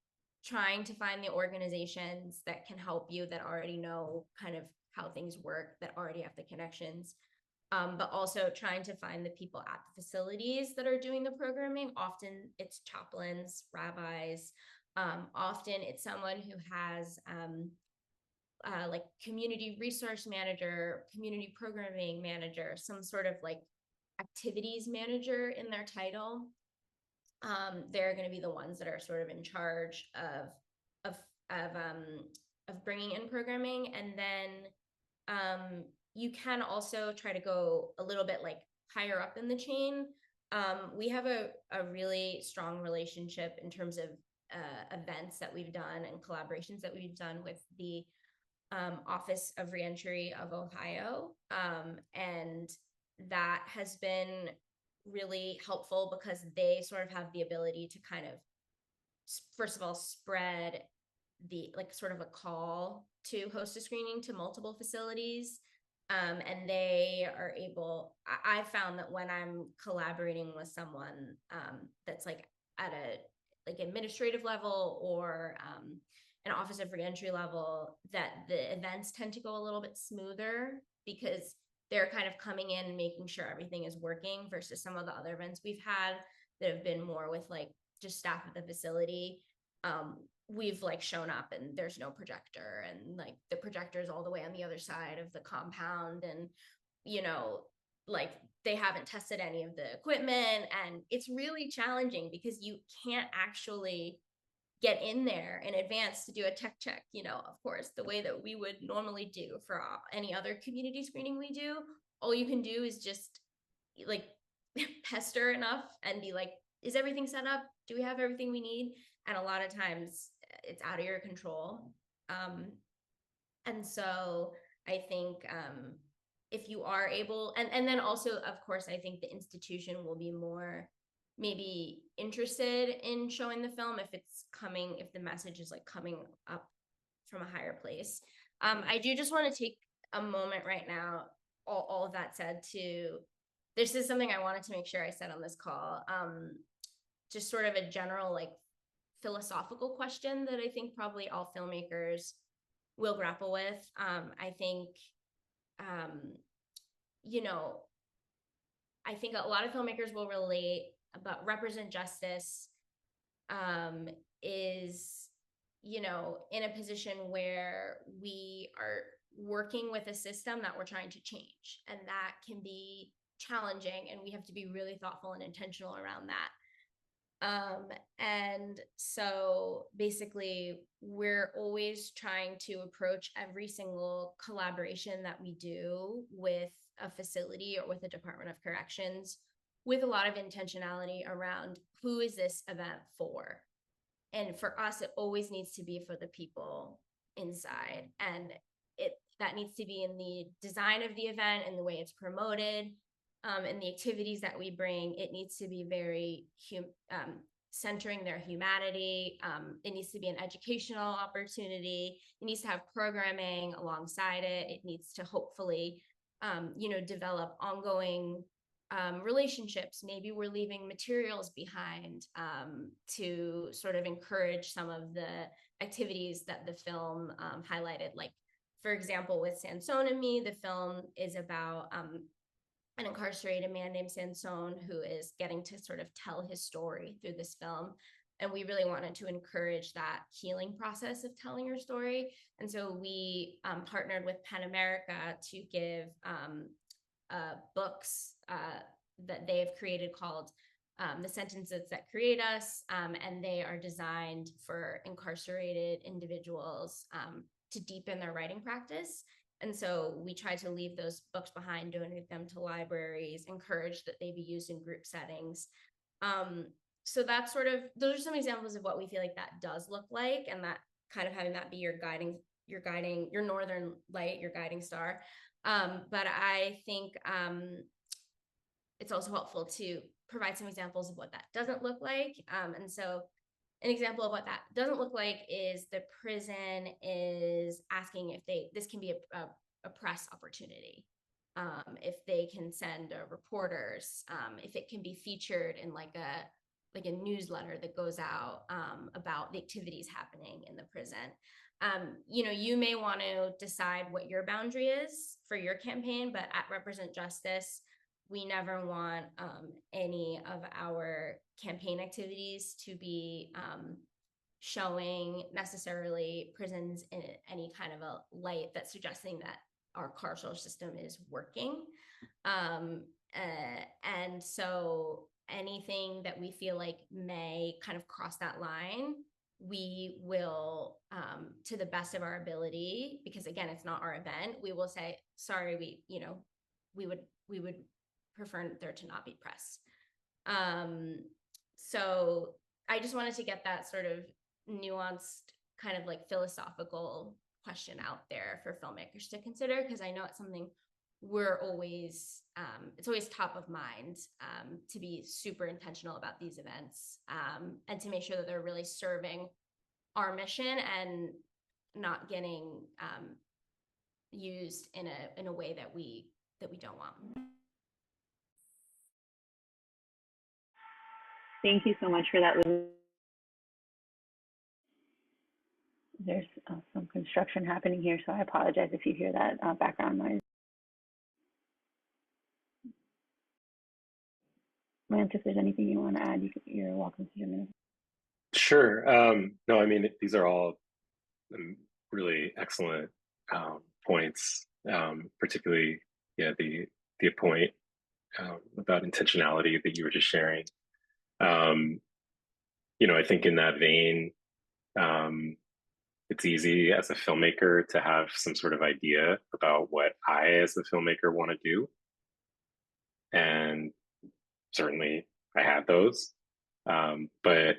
trying to find the organizations that can help you, that already know kind of how things work, that already have the connections. But also trying to find the people at the facilities that are doing the programming. Often it's chaplains, rabbis. Often it's someone who has like community resource manager, community programming manager, some sort of like activities manager in their title. They're going to be the ones that are sort of in charge of bringing in programming. And then you can also try to go a little bit like higher up in the chain. We have a really strong relationship in terms of events that we've done and collaborations that we've done with the Office of Reentry of Ohio. And that has been really helpful because they sort of have the ability to kind of, first of all, spread the like sort of a call to host a screening to multiple facilities. And they are able, I found that when I'm collaborating with someone that's like at a like administrative level or an Office of Reentry level, that the events tend to go a little bit smoother because they're kind of coming in and making sure everything is working, versus some of the other events we've had that have been more with like just staff at the facility. We've like shown up and there's no projector, and like the projector is all the way on the other side of the compound, and you know, like they haven't tested any of the equipment, and it's really challenging because you can't actually get in there in advance to do a tech check, you know, of course, the way that we would normally do for any other community screening we do. All you can do is just like pester enough and be like, is everything set up? Do we have everything we need? And a lot of times it's out of your control. And so I think if you are able, and then also, of course, I think the institution will be more maybe interested in showing the film if it's coming, if the message is like coming up from a higher place. I do just want to take a moment right now, all of that said, this is something I wanted to make sure I said on this call, just sort of a general like philosophical question that I think probably all filmmakers will grapple with. I think, you know, I think a lot of filmmakers will relate, but represent justice is, you know, in a position where we are working with a system that we're trying to change, and that can be challenging, and we have to be really thoughtful and intentional around that. And so basically we're always trying to approach every single collaboration that we do with a facility or with a Department of Corrections with a lot of intentionality around who is this event for? And for us, it always needs to be for the people inside. And that needs to be in the design of the event and the way it's promoted. And the activities that we bring, it needs to be very centering their humanity. It needs to be an educational opportunity. It needs to have programming alongside it. It needs to hopefully, you know, develop ongoing relationships. Maybe we're leaving materials behind to sort of encourage some of the activities that the film highlighted. Like, for example, with Sansone and Me, the film is about an incarcerated man named Sansone who is getting to sort of tell his story through this film. And we really wanted to encourage that healing process of telling your story. And so we partnered with PEN America to give books that they have created called The Sentences That Create Us. And they are designed for incarcerated individuals to deepen their writing practice. And so we try to leave those books behind, donate them to libraries, encourage that they be used in group settings. So that's sort of, those are some examples of what we feel like that does look like, and that kind of having that be your northern light, your guiding star. But I think it's also helpful to provide some examples of what that doesn't look like. And so an example of what that doesn't look like is the prison is asking if this can be a press opportunity, if they can send reporters, if it can be featured in like a newsletter that goes out about the activities happening in the prison. You know, you may want to decide what your boundary is for your campaign, but at Represent Justice, we never want any of our campaign activities to be showing necessarily prisons in any kind of a light that's suggesting that our carceral system is working. And so anything that we feel like may kind of cross that line, we will, to the best of our ability, because again, it's not our event, we will say, sorry, we would prefer there to not be press. So I just wanted to get that sort of nuanced kind of like philosophical question out there for filmmakers to consider, because I know it's something we're always, it's always top of mind, to be super intentional about these events, and to make sure that they're really serving our mission and not getting used in a way that we don't want. Thank you so much for that. There's some construction happening here, so I apologize if you hear that background noise. Lance, if there's anything you want to add, you're welcome to jump in. Sure. No, I mean, these are all really excellent points, particularly, the the point about intentionality that you were just sharing. I think in that vein, it's easy as a filmmaker to have some sort of idea about what I, as a filmmaker, want to do. And certainly I had those. But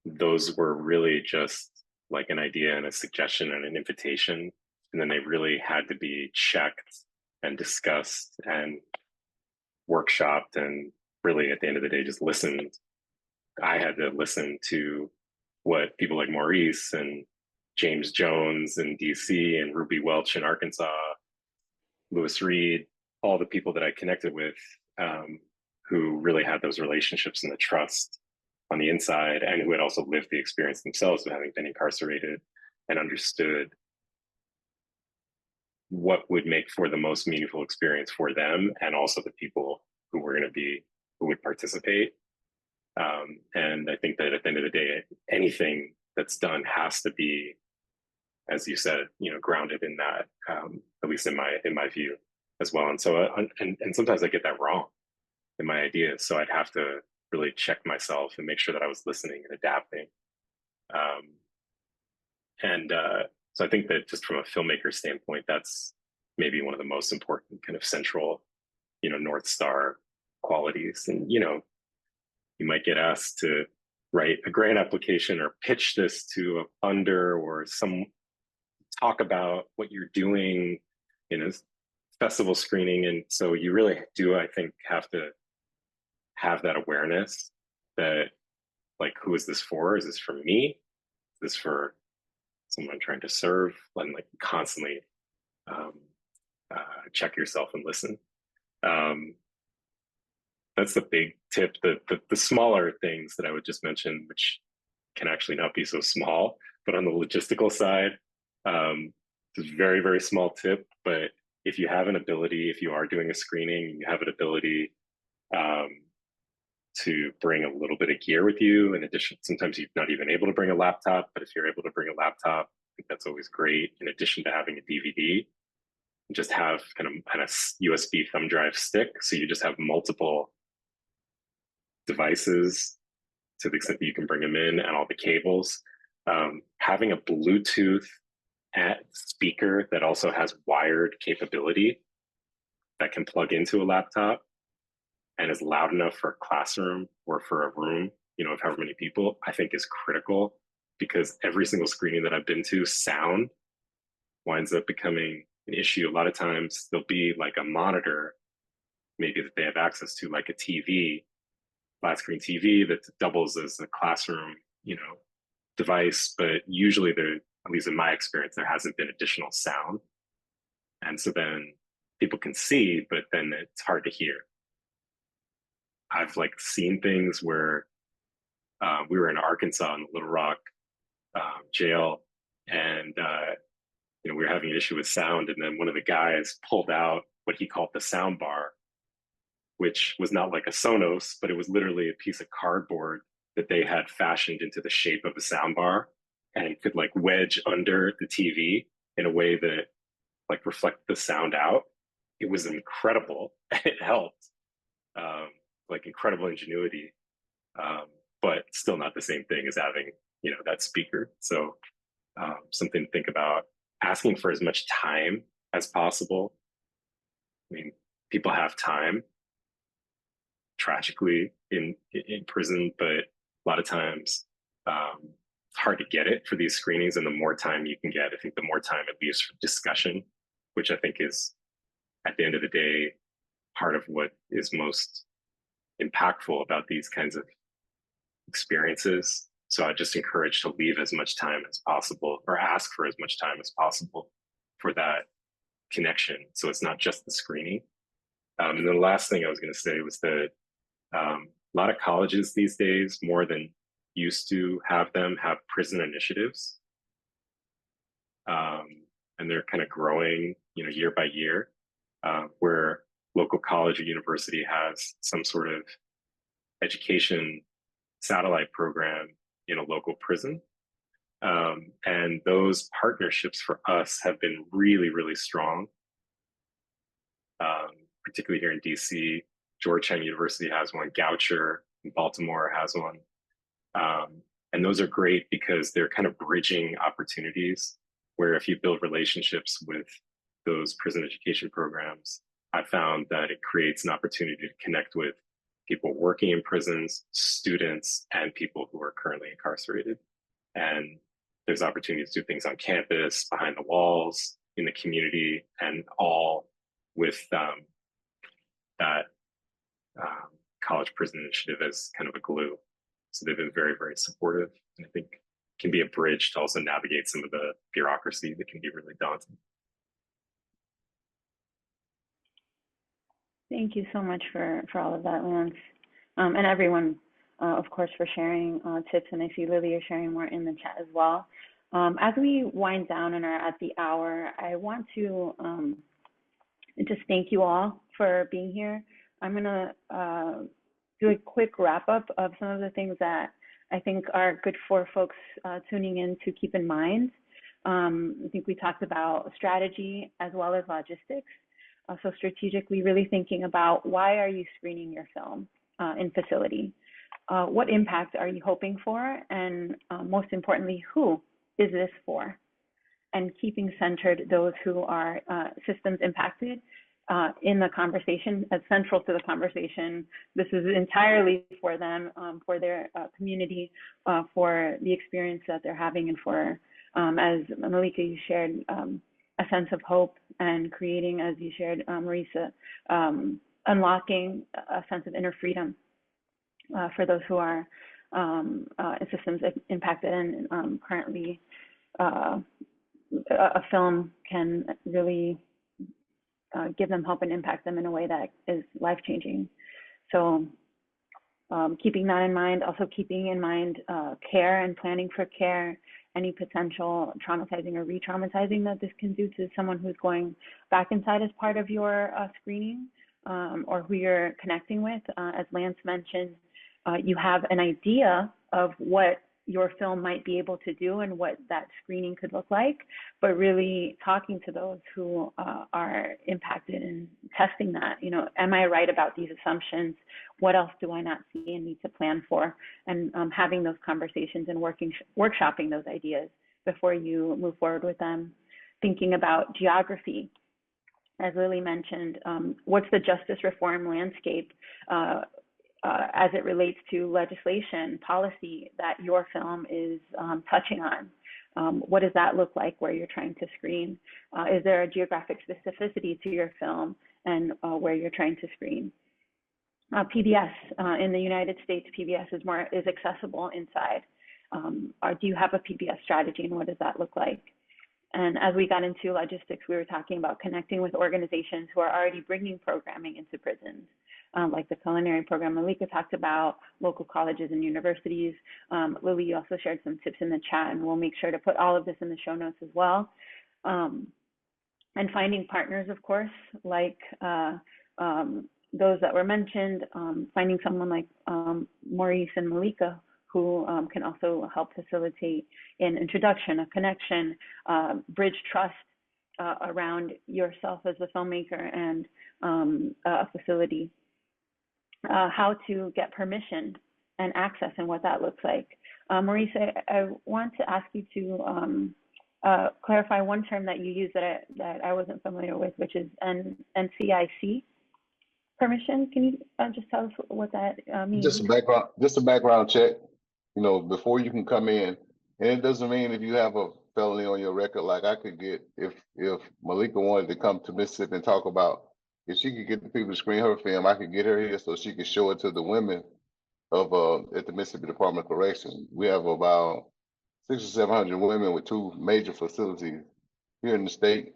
those were really just like an idea and a suggestion and an invitation. And then they really had to be checked and discussed and workshopped, and really at the end of the day, just listened. I had to listen to what people like Maurice and James Jones in DC and Ruby Welch in Arkansas, Lewis Reed, all the people that I connected with, who really had those relationships and the trust on the inside, and who had also lived the experience themselves of having been incarcerated and understood what would make for the most meaningful experience for them, and also the people who would participate. And I think that at the end of the day, anything that's done has to be, as you said, grounded in that, at least in my view as well. And so, and sometimes I get that wrong in my ideas. So I'd have to really check myself and make sure that I was listening and adapting. So I think that just from a filmmaker standpoint, that's maybe one of the most important kind of central, North Star qualities. And, you might get asked to write a grant application or pitch this to a funder or talk about what you're doing in a festival screening. And so you really do, I think, have to have that awareness that, like, who is this for? Is this for me? Is this for someone trying to serve? And like constantly check yourself and listen. That's the big tip. The smaller things that I would just mention, which can actually not be so small, but on the logistical side, it's a very, very small tip. But if you have an ability, if you are doing a screening, you have an ability to bring a little bit of gear with you. In addition, sometimes you're not even able to bring a laptop, but if you're able to bring a laptop, I think that's always great. In addition to having a DVD, just have kind of USB thumb drive stick. So you just have multiple devices to the extent that you can bring them in, and all the cables. Having a Bluetooth speaker that also has wired capability that can plug into a laptop and is loud enough for a classroom or for a room, of however many people, I think is critical, because every single screening that I've been to, sound winds up becoming an issue. A lot of times there'll be like a monitor, maybe that they have access to, like a TV, flat screen TV that doubles as a classroom, device. But usually there, at least in my experience, there hasn't been additional sound. And so then people can see, but then it's hard to hear. I've like seen things where we were in Arkansas in the Little Rock jail, and we were having an issue with sound, and then one of the guys pulled out what he called the sound bar, which was not like a Sonos, but it was literally a piece of cardboard that they had fashioned into the shape of a sound bar, and it could like wedge under the TV in a way that like reflect the sound out. It was incredible. It helped, like incredible ingenuity, but still not the same thing as having, that speaker. So something to think about. Asking for as much time as possible. I mean, people have time, tragically, in prison, but a lot of times it's hard to get it for these screenings. And the more time you can get, I think the more time it leaves for discussion, which I think is, at the end of the day, part of what is most impactful about these kinds of experiences. So I just encourage to leave as much time as possible, or ask for as much time as possible for that connection. So it's not just the screening. And then the last thing I was going to say was that a lot of colleges these days, more than used to have them, have prison initiatives. And they're kind of growing, year by year, where local college or university has some sort of education satellite program in a local prison. And those partnerships for us have been really, really strong. particularly here in DC. Georgetown University has one, Goucher in Baltimore has one. And those are great because they're kind of bridging opportunities where if you build relationships with those prison education programs, I found that it creates an opportunity to connect with people working in prisons, students, and people who are currently incarcerated. And there's opportunities to do things on campus, behind the walls, in the community, and all with that college prison initiative as kind of a glue. So they've been very, very supportive, and I think can be a bridge to also navigate some of the bureaucracy that can be really daunting. Thank you so much for all of that, Lance, and everyone, of course, for sharing tips. And I see Lily, you're sharing more in the chat as well. As we wind down and are at the hour, I want to just thank you all for being here. I'm going to do a quick wrap up of some of the things that I think are good for folks tuning in to keep in mind. I think we talked about strategy as well as logistics. So strategically, really thinking about why are you screening your film in facility? What impact are you hoping for? And most importantly, who is this for? And keeping centered those who are systems impacted in the conversation, as central to the conversation. This is entirely for them, for their community, for the experience that they're having, and for, as Malika, you shared, a sense of hope and creating, as you shared, Maurice, unlocking a sense of inner freedom for those who are systems impacted. And currently, a film can really give them hope and impact them in a way that is life-changing. So keeping that in mind, also keeping in mind care and planning for care, any potential traumatizing or re-traumatizing that this can do to someone who's going back inside as part of your screening, or who you're connecting with. As Lance mentioned, you have an idea of what your film might be able to do and what that screening could look like, but really talking to those who are impacted and testing that, am I right about these assumptions? What else do I not see and need to plan for? And having those conversations and workshopping those ideas before you move forward with them. Thinking about geography, as Lily mentioned, what's the justice reform landscape as it relates to legislation, policy that your film is touching on? What does that look like where you're trying to screen? Is there a geographic specificity to your film and where you're trying to screen? PBS in the United States, PBS is accessible inside. Do you have a PBS strategy, and what does that look like? And as we got into logistics, we were talking about connecting with organizations who are already bringing programming into prisons, like the culinary program Malika talked about, local colleges and universities. Lily, you also shared some tips in the chat, and we'll make sure to put all of this in the show notes as well. And finding partners, of course, like those that were mentioned, finding someone like Maurice and Malika, who can also help facilitate an introduction, a connection, bridge trust around yourself as a filmmaker and a facility. How to get permission and access and what that looks like. Maurice, I want to ask you to clarify one term that you used that I wasn't familiar with, which is NCIC permission. Can you just tell us what that means? Just a background check. Before you can come in, and it doesn't mean if you have a felony on your record. Like I could get, if Malika wanted to come to Mississippi and talk about, if she could get the people to screen her film, I could get her here so she could show it to the women of at the Mississippi Department of Correction. We have about 600 or 700 women with 2 major facilities here in the state.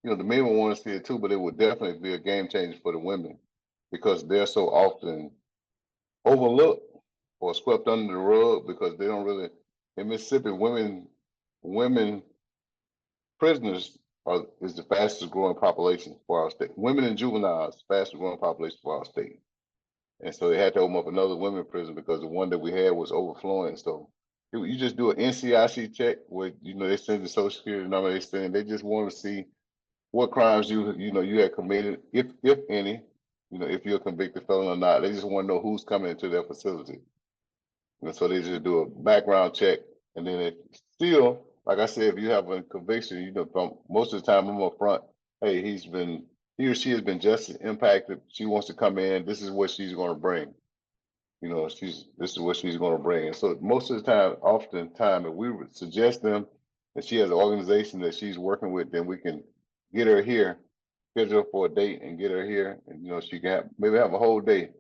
The men would want to see it too, but it would definitely be a game changer for the women because they're so often overlooked or swept under the rug because they don't really, in Mississippi, women prisoners is the fastest growing population for our state. Women and juveniles, fastest growing population for our state. And so they had to open up another women prison because the one that we had was overflowing. So you just do an NCIC check where, they send the Social Security number, they just want to see what crimes you had committed, if any, if you're a convicted felon or not. They just want to know who's coming into their facility. And so they just do a background check, and then it still, like I said, if you have a conviction, from most of the time I'm up front. Hey, he or she has been justice impacted. She wants to come in. This is what she's going to bring. This is what she's going to bring. And so most of the time, oftentimes, if we would suggest them that she has an organization that she's working with, then we can get her here, schedule her for a date, and get her here, and she can maybe have a whole day.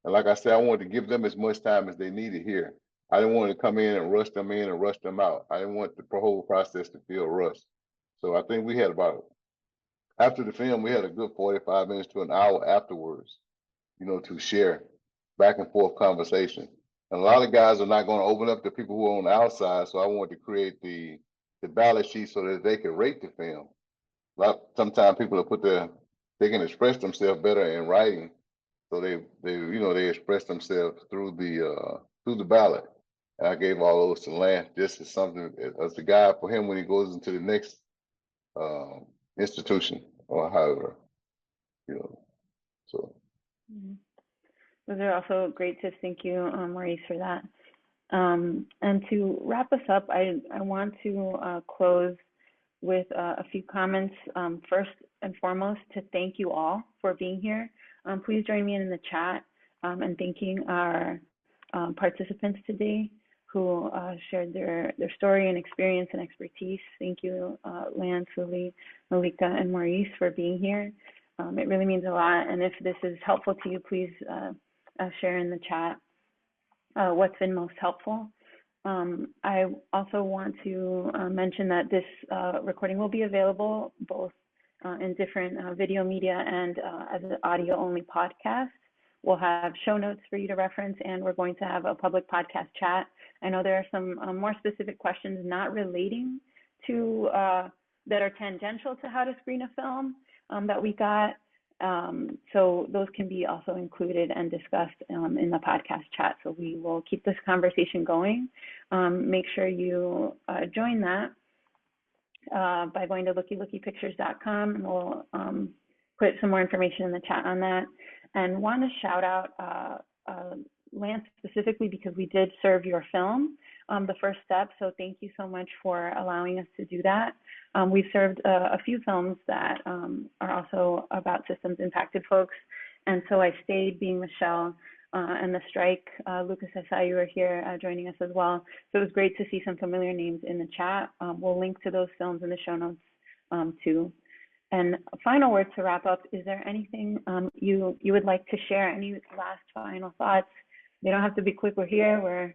And like I said, I wanted to give them as much time as they needed here. I didn't want to come in and rush them in and rush them out. I didn't want the whole process to feel rushed. So I think we had after the film, we had a good 45 minutes to an hour afterwards, to share back and forth conversation. And a lot of guys are not going to open up to people who are on the outside. So I wanted to create the ballot sheet so that they could rate the film. Sometimes people they can express themselves better in writing. So they express themselves through the ballot. And I gave all those to Lance just as something as the guide for him when he goes into the next institution or however, so. Mm-hmm. Those are also great tips. Thank you, Maurice, for that. And to wrap us up, I want to close with a few comments. First and foremost, to thank you all for being here. Please join me in the chat and thanking our participants today who shared their story and experience and expertise. Thank you, Lance, Lily, Malika, and Maurice for being here. It really means a lot. And if this is helpful to you, please share in the chat what's been most helpful. I also want to mention that this recording will be available both in different video media and as an audio-only podcast. We'll have show notes for you to reference, and we're going to have a public podcast chat. I know there are some more specific questions not relating to, that are tangential to how to screen a film that we got. So those can be also included and discussed in the podcast chat. So we will keep this conversation going. Make sure you join that by going to lookylookypictures.com, and we'll put some more information in the chat on that. And want to shout out Lance specifically because we did serve your film, the first step. So thank you so much for allowing us to do that. We've served a few films that are also about systems impacted folks. And so I stayed, being Michelle, and the strike. Lucas, I saw you were here joining us as well. So it was great to see some familiar names in the chat. We'll link to those films in the show notes too. And a final word to wrap up, is there anything you would like to share? Any last final thoughts? They don't have to be quick. We're here. We're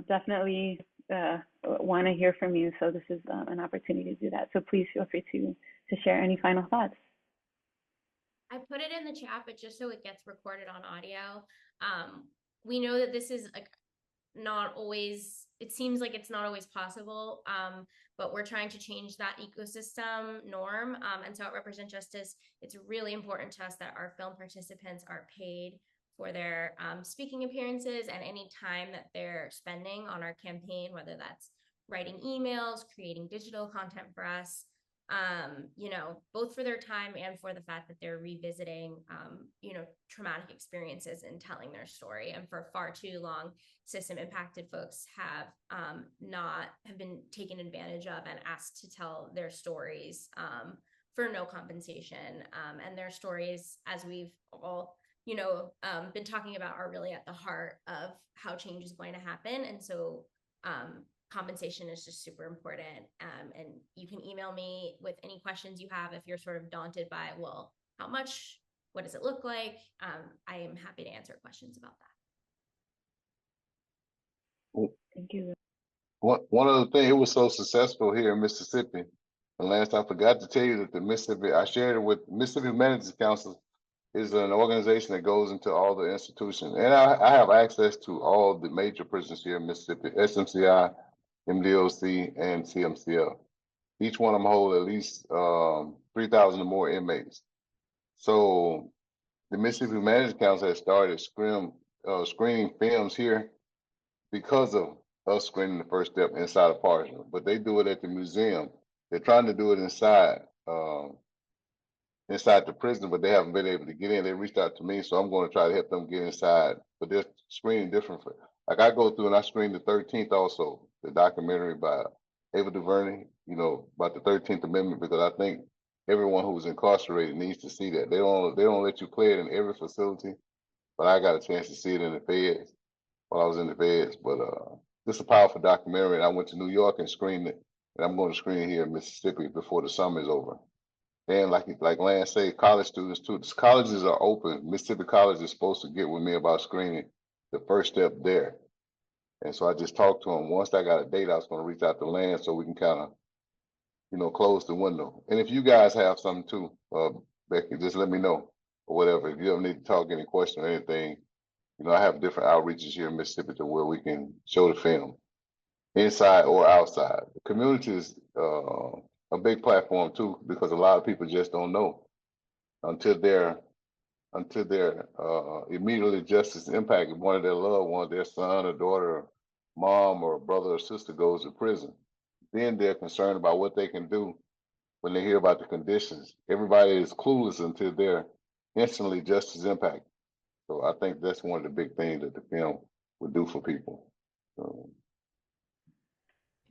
definitely want to hear from you. So this is an opportunity to do that. So please feel free to share any final thoughts. I put it in the chat, but just so it gets recorded on audio. We know that this is not always, it seems like it's not always possible, but we're trying to change that ecosystem norm. And so at Represent Justice, it's really important to us that our film participants are paid for their speaking appearances and any time that they're spending on our campaign, whether that's writing emails, creating digital content for us, both for their time and for the fact that they're revisiting, traumatic experiences and telling their story. And for far too long, system impacted folks have been taken advantage of and asked to tell their stories for no compensation. And their stories, as we've all, been talking about, are really at the heart of how change is going to happen. And so, compensation is just super important. And you can email me with any questions you have if you're sort of daunted by, well, how much, what does it look like? I am happy to answer questions about that. Thank you. One other thing, it was so successful here in Mississippi. And last, I forgot to tell you that I shared it with Mississippi Humanities Council, is an organization that goes into all the institutions. And I have access to all the major prisons here in Mississippi: SMCI, MDOC, and CMCL. Each one of them hold at least 3,000 or more inmates. So the Mississippi Humanities Council has started screening films here because of us screening the first step inside of Parchment. But they do it at the museum. They're trying to do it inside inside the prison, but they haven't been able to get in. They reached out to me, so I'm going to try to help them get inside. But they're screening different. Like I go through and I screen the 13th also, the documentary by Ava DuVernay, about the 13th Amendment, because I think everyone who's incarcerated needs to see that. They don't let you play it in every facility, but I got a chance to see it in the feds while I was in the feds. But this is a powerful documentary, and I went to New York and screened it, and I'm going to screen it here in Mississippi before the summer is over. And like Lance said, college students too. Colleges are open. Mississippi College is supposed to get with me about screening the first step there. And so I just talked to them. Once I got a date, I was going to reach out to Lance so we can kind of, close the window. And if you guys have something too, Becky, just let me know or whatever. If you ever need to talk any question or anything, I have different outreaches here in Mississippi to where we can show the film inside or outside. The community is a big platform too, because a lot of people just don't know until they're immediately justice impacted. One of their loved ones, their son or daughter, or mom or brother or sister goes to prison. Then they're concerned about what they can do when they hear about the conditions. Everybody is clueless until they're instantly justice impacted. So I think that's one of the big things that the film would do for people.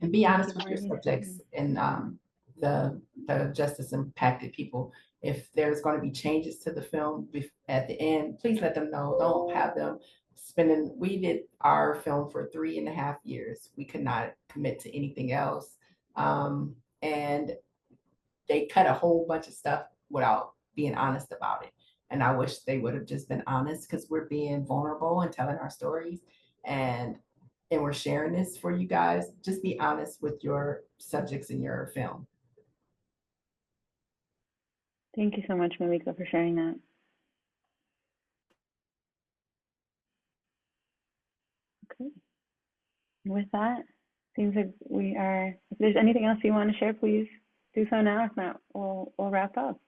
And be honest with your subjects and the justice impacted people. If there's going to be changes to the film at the end, please let them know. Don't have them spending. We did our film for 3.5 years. We could not commit to anything else, and they cut a whole bunch of stuff without being honest about it. And I wish they would have just been honest, because we're being vulnerable and telling our stories, and we're sharing this for you guys. Just be honest with your subjects in your film. Thank you so much, Malika, for sharing that. Okay. With that, seems like we are, if there's anything else you want to share, please do so now. If not, we'll wrap up.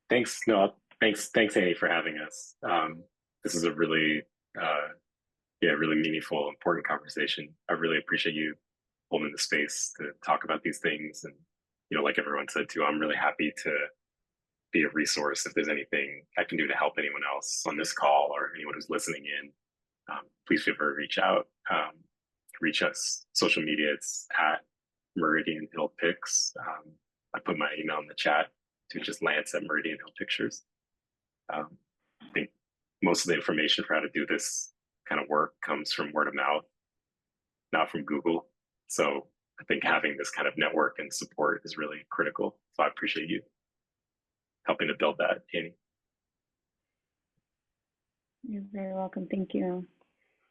Thanks. No, thanks, Annie, for having us. This is a really, really meaningful, important conversation. I really appreciate you holding the space to talk about these things. And, like everyone said too, I'm really happy to be a resource if there's anything I can do to help anyone else on this call or anyone who's listening in. Please feel free to reach out. Reach us social media. It's at Meridian Hill Pics. I put my email in the chat to just Lance at Meridian Hill Pictures. I think most of the information for how to do this kind of work comes from word of mouth, not from Google. So I think having this kind of network and support is really critical. So I appreciate you helping to build that, Annie. You're very welcome. Thank you.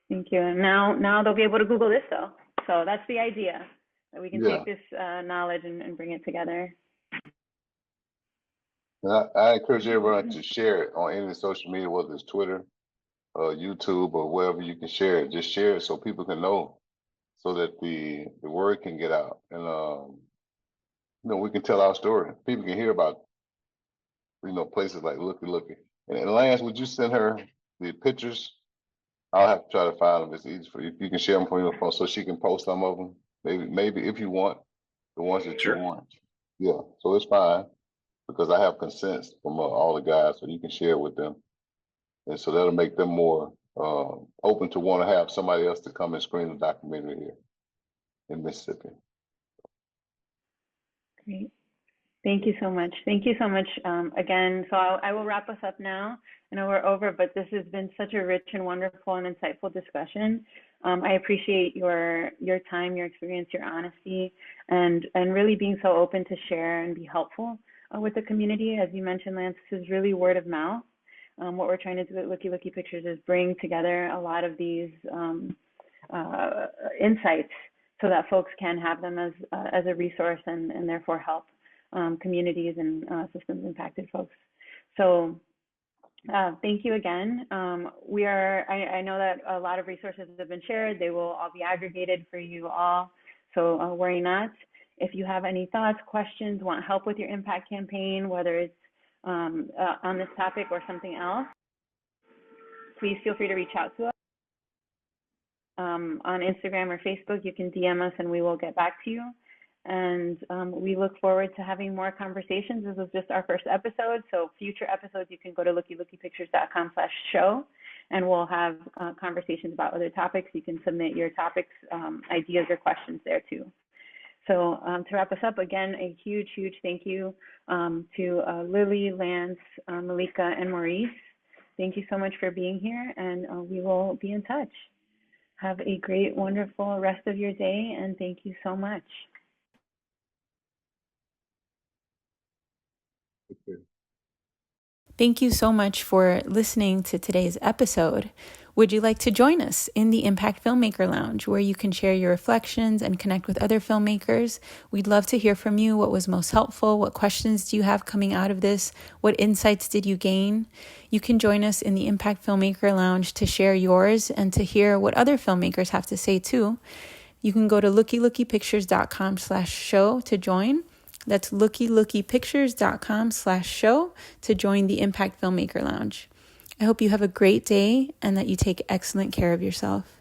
Thank you. And now they'll be able to Google this though. So that's the idea, that we can take this knowledge and bring it together. I encourage everyone to share it on any social media, whether it's Twitter, YouTube, or wherever you can share it. Just share it so people can know, so that the word can get out, and we can tell our story. People can hear about places like Looky. And Lance, would you send her the pictures? I'll have to try to find them. It's easy for you. You can share them from your phone so she can post some of them. Maybe if you want the ones that you want. Yeah, so it's fine, because I have consents from all the guys, so you can share with them. And so that'll make them more open to want to have somebody else to come and screen the documentary here in Mississippi. Great. Thank you so much. Thank you so much again. So I will wrap us up now. I know we're over, but this has been such a rich and wonderful and insightful discussion. I appreciate your time, your experience, your honesty, and really being so open to share and be helpful with the community. As you mentioned, Lance, this is really word of mouth. What we're trying to do at Looky Pictures is bring together a lot of these insights so that folks can have them as a resource and therefore help communities and systems impacted folks. So thank you again. I know that a lot of resources have been shared. They will all be aggregated for you all, so worry not. If you have any thoughts, questions, want help with your impact campaign, whether it's on this topic or something else, please feel free to reach out to us. On Instagram or Facebook, you can DM us and we will get back to you. And we look forward to having more conversations. This was just our first episode. So future episodes, you can go to lookylookypictures.com/show, and we'll have conversations about other topics. You can submit your topics, ideas, or questions there too. So to wrap us up, again, a huge, huge thank you to Lily, Lance, Malika, and Maurice. Thank you so much for being here, and we will be in touch. Have a great, wonderful rest of your day, and thank you so much. Okay. Thank you so much for listening to today's episode. Would you like to join us in the Impact Filmmaker Lounge, where you can share your reflections and connect with other filmmakers? We'd love to hear from you. What was most helpful? What questions do you have coming out of this? What insights did you gain? You can join us in the Impact Filmmaker Lounge to share yours and to hear what other filmmakers have to say too. You can go to lookylookypictures.com/show to join. That's lookylookypictures.com/show to join the Impact Filmmaker Lounge. I hope you have a great day and that you take excellent care of yourself.